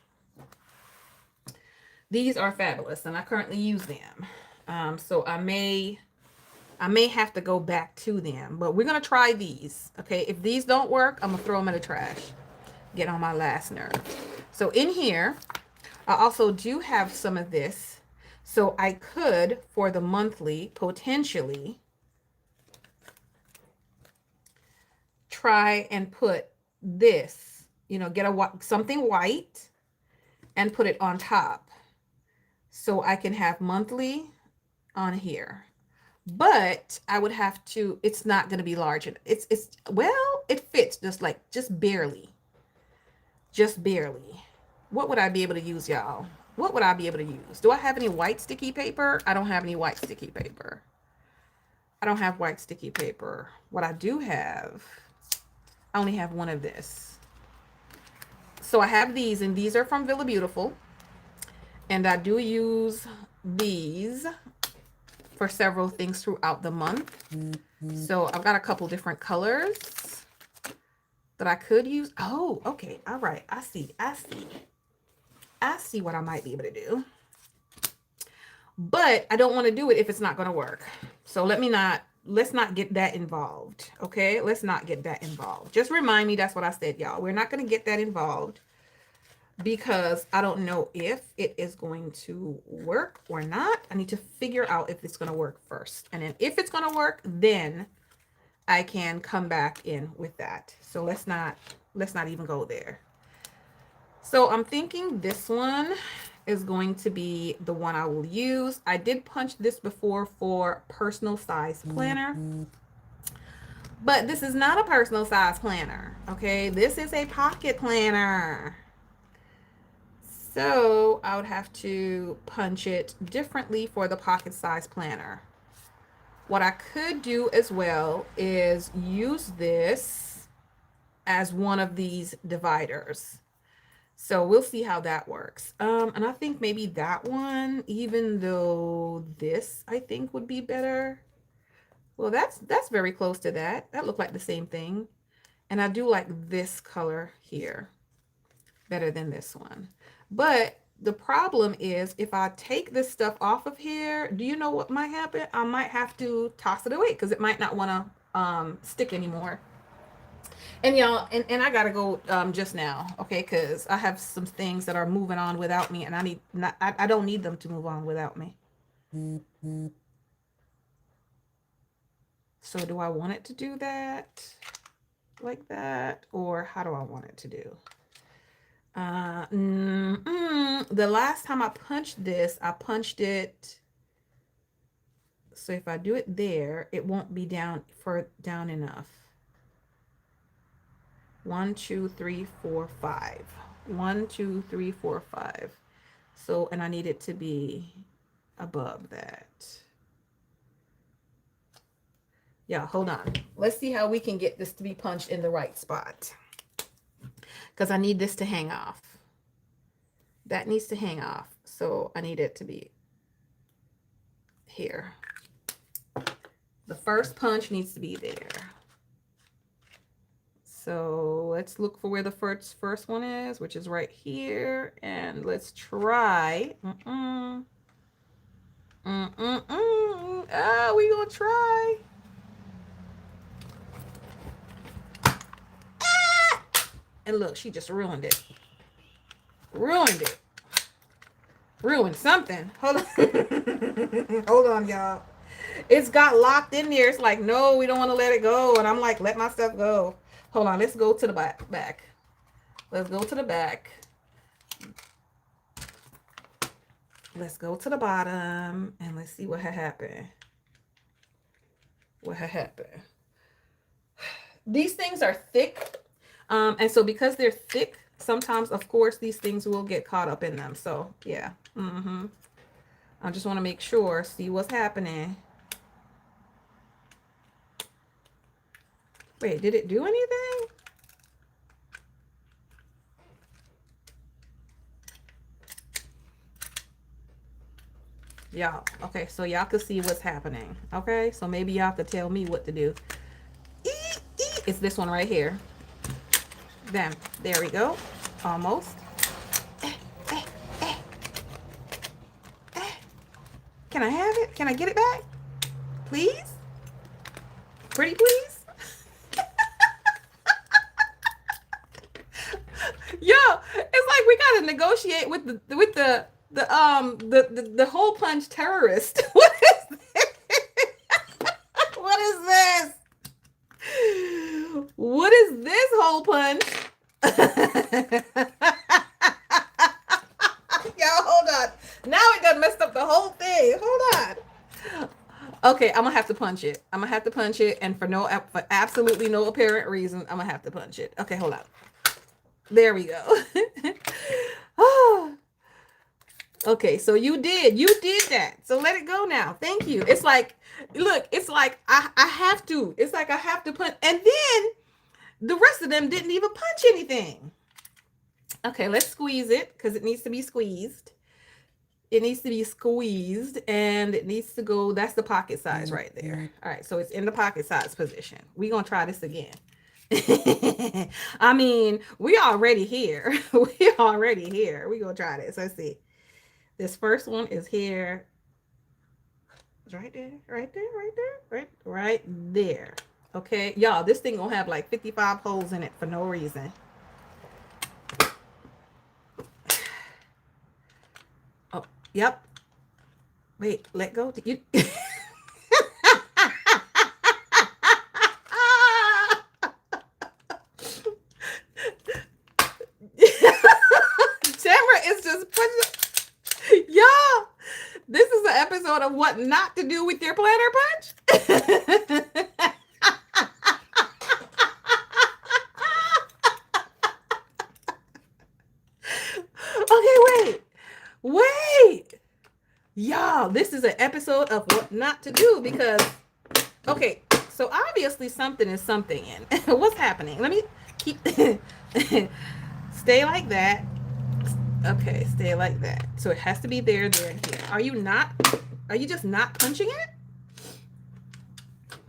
These are fabulous, and I currently use them. So I may have to go back to them, but we're gonna try these. Okay, if these don't work, I'm gonna throw them in the trash. Get on my last nerve. So in here, I also do have some of this. So I could, for the monthly, potentially try and put this, you know, get something white and put it on top. So I can have monthly on here. But I would have to, it's not going to be large. Well, it fits just barely. Just barely. What would I be able to use, y'all? What would I be able to use? Do I have any white sticky paper? I don't have any white sticky paper. I don't have white sticky paper. What I do have, I only have one of this. So I have these, and these are from Villa Beautiful. And I do use these for several things throughout the month. So I've got a couple different colors that I could use. Oh, okay. All right. I see. I see what I might be able to do. But I don't want to do it if it's not going to work. So let's not get that involved. Okay. Let's not get that involved. Just remind me that's what I said, y'all. We're not going to get that involved because I don't know if it is going to work or not. I need to figure out if it's going to work first. And then if it's going to work, then I can come back in with that. So let's not even go there. So I'm thinking this one is going to be the one I will use. I did punch this before for personal size planner, but this is not a personal size planner. Okay, this is a pocket planner. So I would have to punch it differently for the pocket size planner. What I could do as well is use this as one of these dividers. So we'll see how that works. And I think maybe that one, even though this I think would be better. Well, that's very close to that. That looked like the same thing. And I do like this color here better than this one. But the problem is if I take this stuff off of here, do you know what might happen? I might have to toss it away because it might not want to stick anymore. And y'all, and I gotta go just now, okay? Because I have some things that are moving on without me, and I don't need them to move on without me. So do I want it to do that like that, or how do I want it to do? The last time I punched this, I punched it. So if I do it there, it won't be down enough. 1, 2, 3, 4, 5. 1, 2, 3, 4, 5. So, and I need it to be above that. Yeah, hold on. Let's see how we can get this to be punched in the right spot. Because I need this to hang off. That needs to hang off. So I need it to be here. The first punch needs to be there. So let's look for where the first one is, which is right here. And let's try. Oh, we gonna try. Ah! And look, she just ruined it. Ruined it. Ruined something. Hold on. Hold on, y'all. It's got locked in there. It's like, no, we don't want to let it go. And I'm like, let my stuff go. Hold on, let's go to the back. Let's go to the back. Let's go to the bottom and let's see what had happened. What had happened. These things are thick. And so because they're thick, sometimes, of course, these things will get caught up in them. So, yeah. I just want to make sure, see what's happening. Wait, did it do anything? Y'all, okay, so y'all can see what's happening. Okay, so maybe y'all could tell me what to do. It's this one right here. Bam, there we go. Almost. Can I have it? Can I get it back? Please? Pretty please? Yo, it's like we gotta negotiate with the hole punch terrorist. What is this? What is this? What is this hole punch? Yo, hold on. Now it done messed up the whole thing. Hold on. Okay, I'm gonna have to punch it. I'm gonna have to punch it, and for absolutely no apparent reason, I'm gonna have to punch it. Okay, hold on. There we go. Oh. Okay, so you did that. So let it go now. Thank you. It's like, look, it's like I have to. It's like I have to punch. And then the rest of them didn't even punch anything. Okay, let's squeeze it because it needs to be squeezed. It needs to be squeezed and it needs to go. That's the pocket size right there. All right, so it's in the pocket size position. We're going to try this again. I mean, we already here. We already here. We gonna try this. Let's see. This first one is here. It's right there, right there, right there, right there. Okay, y'all, this thing gonna have like 55 holes in it for no reason. Oh, yep. Wait, let go. You. Tamara is just pushing. Y'all, this is an episode of what not to do with your planner punch. Okay, wait. Y'all, this is an episode of what not to do because, okay, so obviously something is something in. What's happening? Let me keep, stay like that. Okay, stay like that. So it has to be there, there, and here. Are you just not punching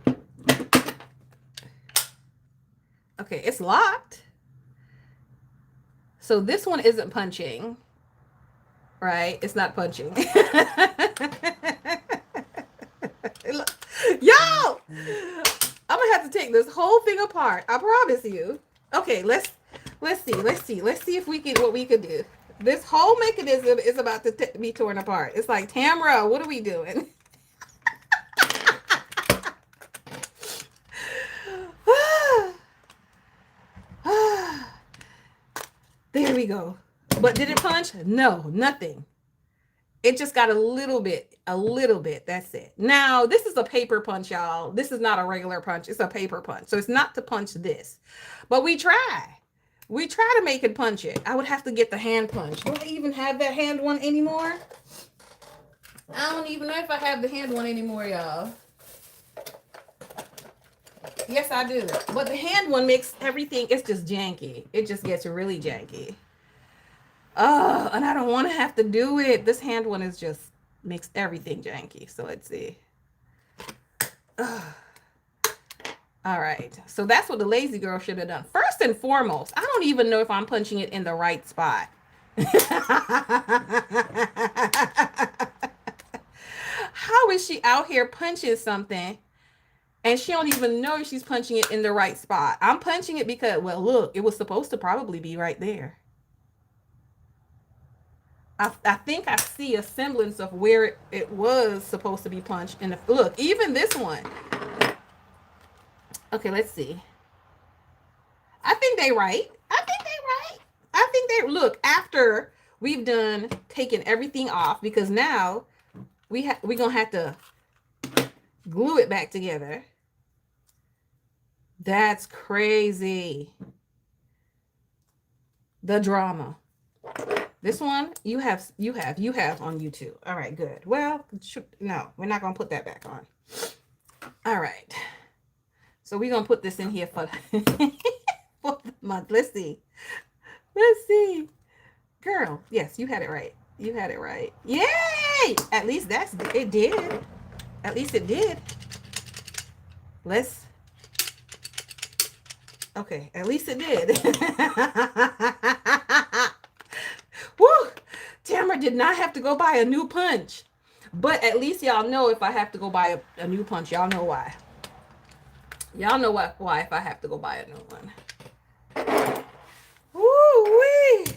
it? Okay, it's locked. So this one isn't punching, right? It's not punching. Yo, I'm gonna have to take this whole thing apart. I promise you. Okay, let's see if we can what we can do. This whole mechanism is about to be torn apart. It's like, Tamara, what are we doing? There we go. But did it punch? No, nothing. It just got a little bit. That's it. Now, this is a paper punch, y'all. This is not a regular punch. It's a paper punch. So it's not to punch this. But we try. We try to make it punch it. I would have to get the hand punch. Do I even have that hand one anymore? I don't even know if I have the hand one anymore, y'all. Yes, I do. But the hand one makes everything, it's just janky. It just gets really janky. Oh, and I don't want to have to do it. This hand one is just makes everything janky. So let's see. All right. So that's what the lazy girl should have done. First and foremost, I don't even know if I'm punching it in the right spot. How is she out here punching something and she don't even know if she's punching it in the right spot? I'm punching it because, well, look, it was supposed to probably be right there. I think I see a semblance of where it was supposed to be punched. And look, even this one. Okay, let's see. I think they right. I think they look after we've done taking everything off, because now we're gonna have to glue it back together. That's crazy. The drama. This one you have on YouTube. All right, good. Well, no, we're not gonna put that back on. All right. So we're gonna put this in here for, for the month. Let's see. Girl, yes, you had it right. Yay! At least it did. At least it did. Okay, at least it did. Woo! Tamara did not have to go buy a new punch. But at least y'all know if I have to go buy a new punch, y'all know why. Y'all know why if I have to go buy a new one. Woo-wee!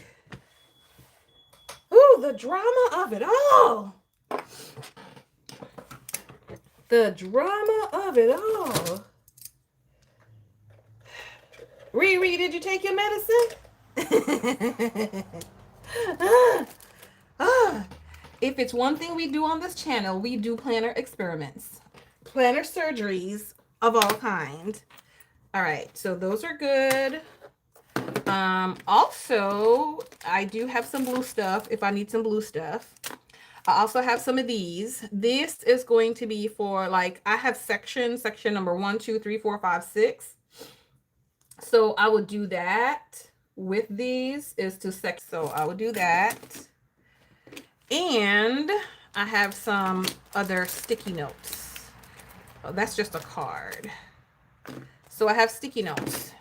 Ooh, the drama of it all. The drama of it all. Riri, did you take your medicine? If it's one thing we do on this channel, we do planner experiments. Planner surgeries of all kinds. All right, so those are good. Also, I do have some blue stuff if I need some blue stuff. I also have some of these. This is going to be for, like, I have section number 1, 2, 3, 4, 5, 6. So I would do that with these is to section. So I would do that. And I have some other sticky notes. Oh, that's just a card. So I have sticky notes.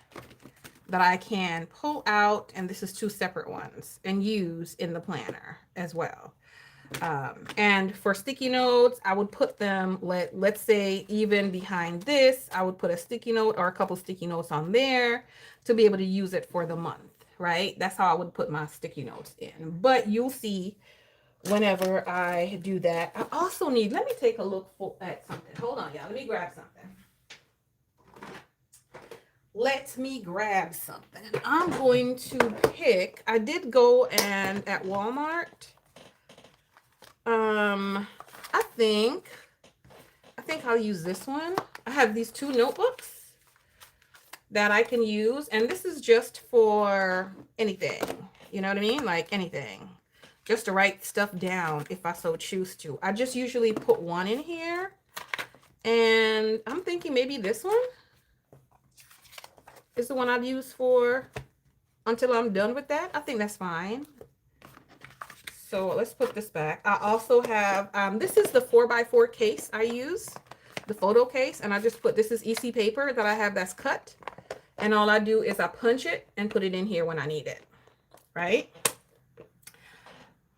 that I can pull out, and this is two separate ones, and use in the planner as well. And for sticky notes, I would put them, let's say even behind this, I would put a sticky note or a couple sticky notes on there to be able to use it for the month, right? That's how I would put my sticky notes in. But you'll see whenever I do that. I also need, let me take a look at something. Hold on, y'all. Let me grab something. Let me grab something. I'm going to pick, I did go and at Walmart. I think I'll use this one. I have these two notebooks that I can use, and this is just for anything. You know what I mean? Like anything. Just to write stuff down if I so choose to. I just usually put one in here, and I'm thinking maybe this one is the one I'd use for until I'm done with that. I think that's fine. So let's put this back. I also have, this is the 4x4 case I use, the photo case. And I just put, this is EC paper that I have that's cut. And all I do is I punch it and put it in here when I need it, right?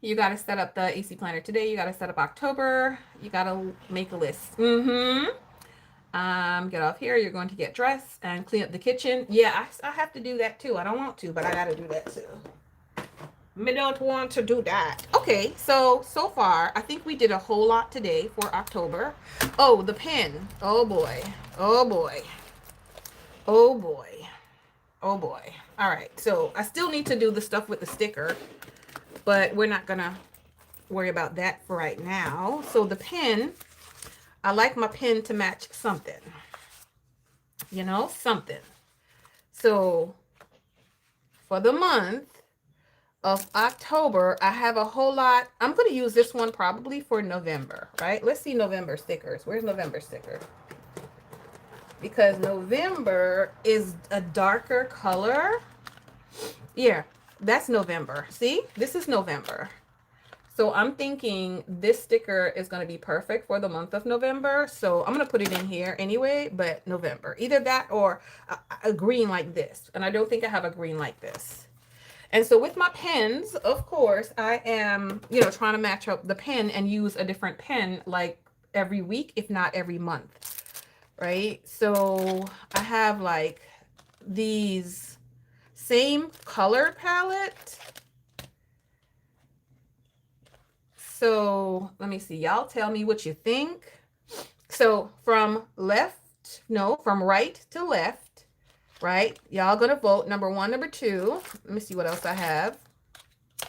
You got to set up the EC planner today. You got to set up October. You got to make a list. Get off here. You're going to get dressed and clean up the kitchen. Yeah, I have to do that too. I don't want to, but I got to do that too. I don't want to do that. Okay, so far, I think we did a whole lot today for October. Oh, the pen. Oh, boy. Oh, boy. Oh, boy. Oh, boy. All right, so I still need to do the stuff with the sticker, but we're not going to worry about that for right now. So the pen, I like my pen to match something. You know, something. So for the month of October, I have a whole lot. I'm going to use this one probably for November, right? Let's see November stickers. Where's November sticker? Because November is a darker color. Yeah, that's November. See, this is November. So I'm thinking this sticker is going to be perfect for the month of November. So I'm going to put it in here anyway, but November. Either that or a green like this. And I don't think I have a green like this. And so with my pens, of course, I am, trying to match up the pen and use a different pen like every week, if not every month, right? So I have like these same color palette. So let me see, y'all tell me what you think. So from right to left. Right? Y'all gonna vote number 1, number 2. Let me see what else I have.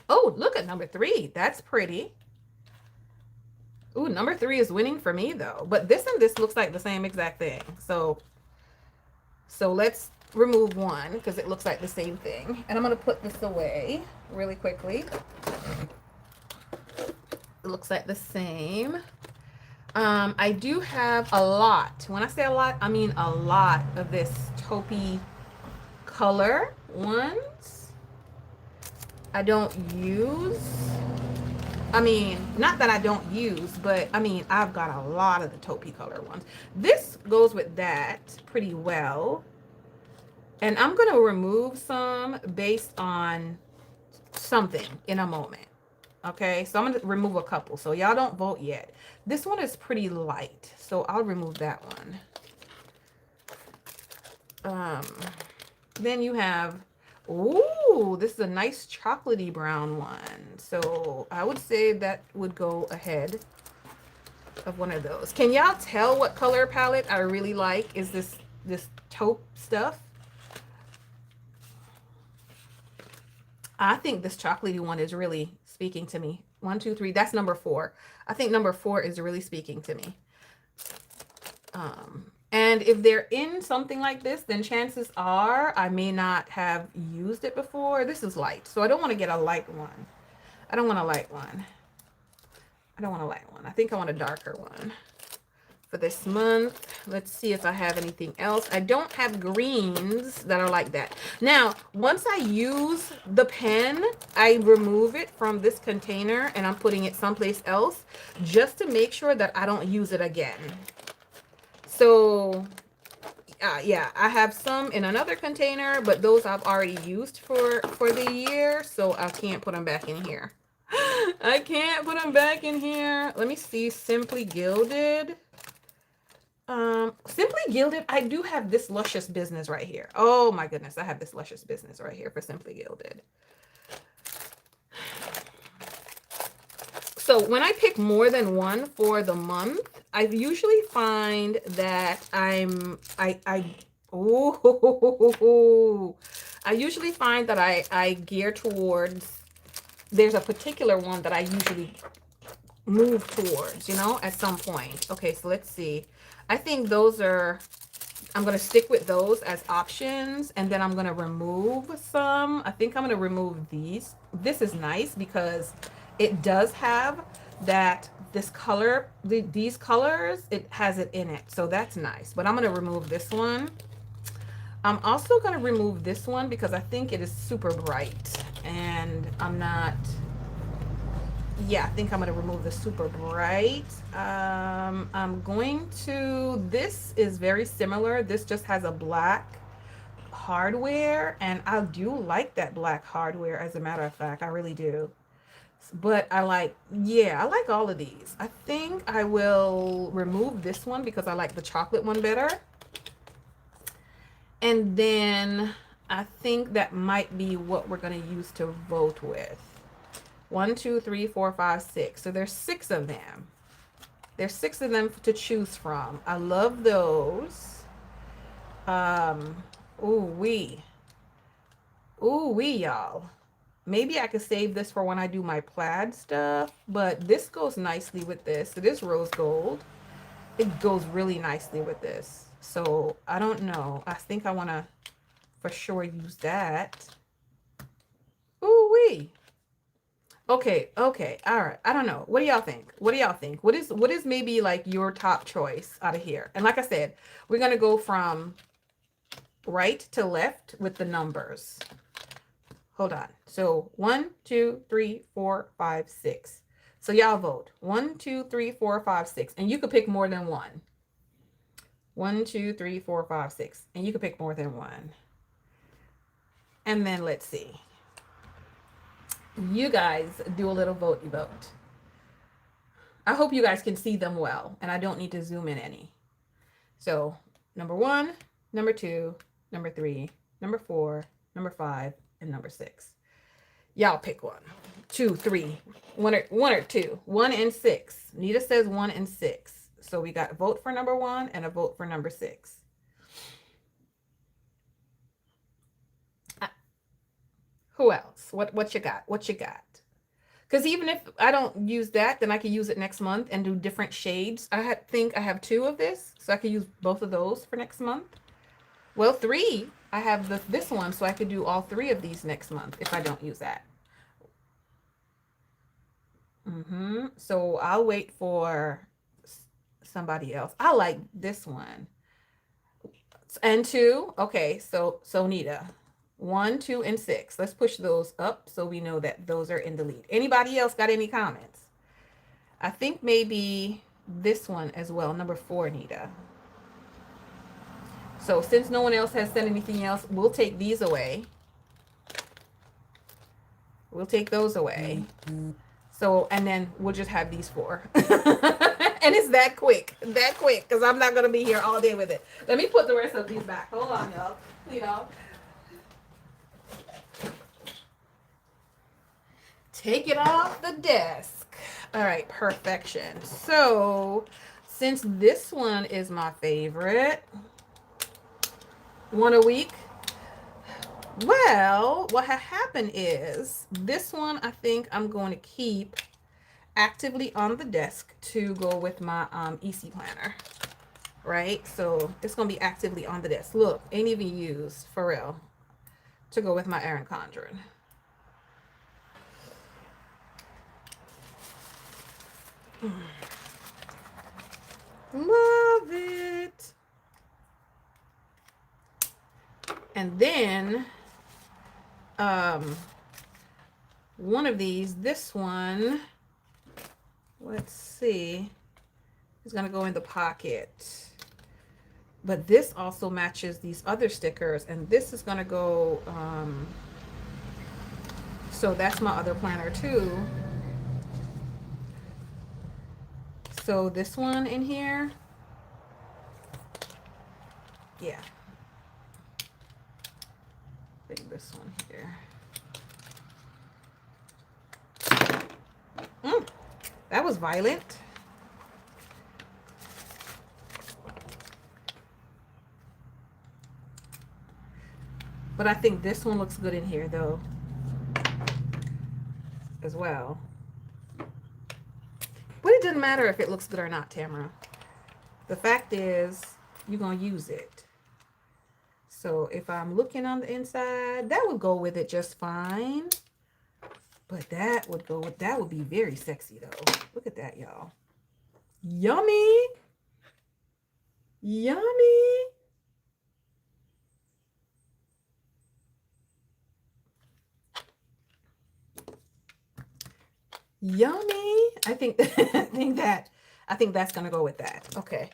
Oh, look at number 3. That's pretty. Ooh, number 3 is winning for me though. But this and this looks like the same exact thing. So let's remove one because it looks like the same thing. And I'm gonna put this away really quickly. It looks like the same. I do have a lot. When I say a lot, I mean a lot of this taupey color ones. I don't use. I mean, not that I don't use, but I mean, I've got a lot of the taupey color ones. This goes with that pretty well. And I'm going to remove some based on something in a moment. Okay, so I'm going to remove a couple. So y'all don't vote yet. This one is pretty light, so I'll remove that one. Then you have, ooh, this is a nice chocolatey brown one. So I would say that would go ahead of one of those. Can y'all tell what color palette I really like? Is this taupe stuff? I think this chocolatey one is really speaking to me. 1, 2, 3. That's number 4. I think number 4 is really speaking to me. And if they're in something like this, then chances are I may not have used it before. This is light, so I don't want to get a light one. I don't want a light one. I think I want a darker one for this month. Let's see if I have anything else. I don't have greens that are like that. Now, once I use the pen, I remove it from this container and I'm putting it someplace else just to make sure that I don't use it again. So Yeah, I have some in another container, but those I've already used for the year, so I can't put them back in here. I can't put them back in here. Let me see. Simply Gilded. Simply Gilded. I do have this Luscious Business right here. Oh my goodness, I have this Luscious Business right here for Simply Gilded. So when I pick more than one for the month, I usually find that oh, I usually find that I gear towards, there's a particular one that I usually move towards, you know, at some point. Okay, so let's see. I think those are, I'm going to stick with those as options, and then I'm going to remove some. I think I'm going to remove these. This is nice because it does have that, this color, these colors, it has it in it. So that's nice. But I'm going to remove this one. I'm also going to remove this one because I think it is super bright and I'm not, yeah, I think I'm going to remove the super bright. I'm going to, this is very similar. This just has a black hardware, and I do like that black hardware, as a matter of fact. I really do. But I like, yeah, I like all of these. I think I will remove this one because I like the chocolate one better. And then I think that might be what we're going to use to vote with. 1, 2, 3, 4, 5, 6. So there's 6 of them. There's 6 of them to choose from. I love those. Ooh wee. Ooh wee, y'all. Maybe I could save this for when I do my plaid stuff, but this goes nicely with this. It is rose gold. It goes really nicely with this. So I don't know. I think I want to for sure use that. Ooh wee. Okay, okay, all right. I don't know. What do y'all think? What do y'all think? What is maybe like your top choice out of here? And like I said, we're gonna go from right to left with the numbers. Hold on. So 1, 2, 3, 4, 5, 6. So y'all vote. 1, 2, 3, 4, 5, 6. And you could pick more than one. 1, 2, 3, 4, 5, 6. And you could pick more than one. And then let's see. You guys do a little vote. I hope you guys can see them well, and I don't need to zoom in any. So number 1, number 2, number 3, number 4, number 5, and number 6. Y'all pick 1, 2, 3, 1 or 2, 1 and 6. Nita says 1 and 6. So we got a vote for number 1 and a vote for number 6. Who else? What you got? What you got? Because even if I don't use that, then I can use it next month and do different shades. I think I have 2 of this, so I could use both of those for next month. Well, 3. I have this one, so I could do all 3 of these next month if I don't use that. So I'll wait for somebody else. I like this one. And 2. Okay, so Nita. 1, 2, and 6. Let's push those up so we know that those are in the lead. Anybody else got any comments? I think maybe this one as well, number 4, Nita. So since no one else has said anything else, we'll take these away. We'll take those away. So, and then we'll just have these 4. And it's that quick, because I'm not going to be here all day with it. Let me put the rest of these back. Hold on, y'all. You know. Take it off the desk. All right, perfection. So since this one is my favorite, one a week. Well, what happened is this one I think I'm going to keep actively on the desk to go with my EC planner. Right? So it's going to be actively on the desk. Look, ain't even used for real to go with my Erin Condren. Love it. And then one of these, this one, let's see, is going to go in the pocket. But this also matches these other stickers, and this is gonna go, so that's my other planner too. So this one in here, yeah, bring this one here. That was violent. But I think this one looks good in here though, as well. But it doesn't matter if it looks good or not, Tamara. The fact is, you're going to use it. So if I'm looking on the inside, that would go with it just fine. But that would go with, that would be very sexy though. Look at that, y'all. Yummy. Yummy. Yummy. I think I think that's gonna go with that. Okay.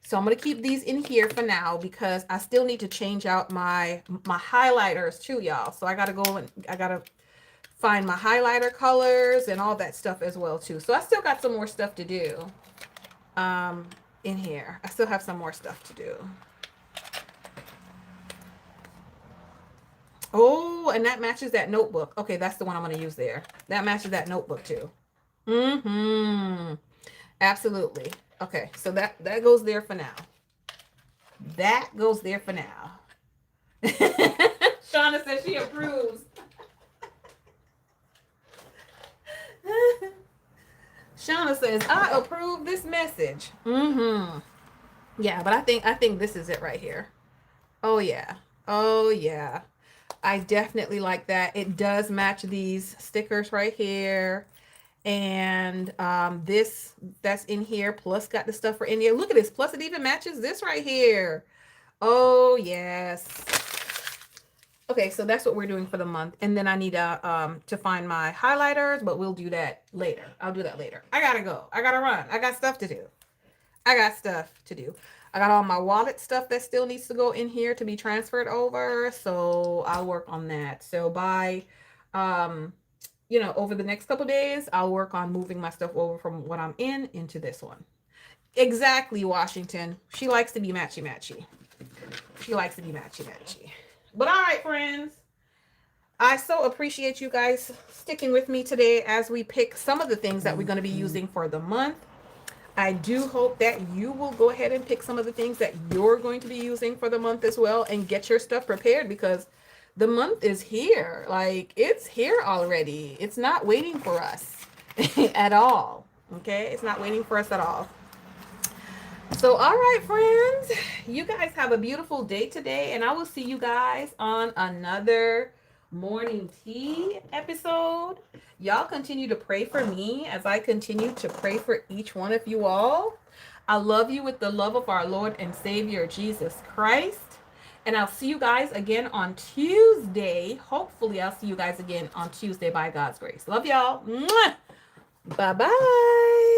So I'm gonna keep these in here for now because I still need to change out my highlighters too, y'all. So I gotta go and I gotta find my highlighter colors and all that stuff as well too. So I still got some more stuff to do in here. I still have some more stuff to do. Oh, and that matches that notebook. Okay, that's the one I'm going to use there. That matches that notebook too. Absolutely. Okay, so that goes there for now. That goes there for now. Shauna says she approves. Shauna says, I approve this message. Yeah, but I think this is it right here. Oh yeah. Oh yeah. I definitely like that. It does match these stickers right here. And this that's in here, plus got the stuff for India. Look at this. Plus it even matches this right here. Oh yes. Okay, so that's what we're doing for the month. And then I need to find my highlighters, but we'll do that later. I'll do that later. I gotta go. I gotta run. I got stuff to do. I got stuff to do. I got all my wallet stuff that still needs to go in here to be transferred over. So I'll work on that. So by, over the next couple days, I'll work on moving my stuff over from what I'm in into this one. Exactly, Washington. She likes to be matchy-matchy. She likes to be matchy-matchy. But all right, friends. I so appreciate you guys sticking with me today as we pick some of the things that we're going to be using for the month. I do hope that you will go ahead and pick some of the things that you're going to be using for the month as well and get your stuff prepared because the month is here. Like, it's here already. It's not waiting for us at all. Okay? It's not waiting for us at all. So, all right, friends, you guys have a beautiful day today, and I will see you guys on another morning tea episode. Y'all continue to pray for me as I continue to pray for each one of you all. I love you with the love of our Lord and Savior, Jesus Christ. And I'll see you guys again on Tuesday. Hopefully, I'll see you guys again on Tuesday by God's grace. Love y'all. Bye-bye.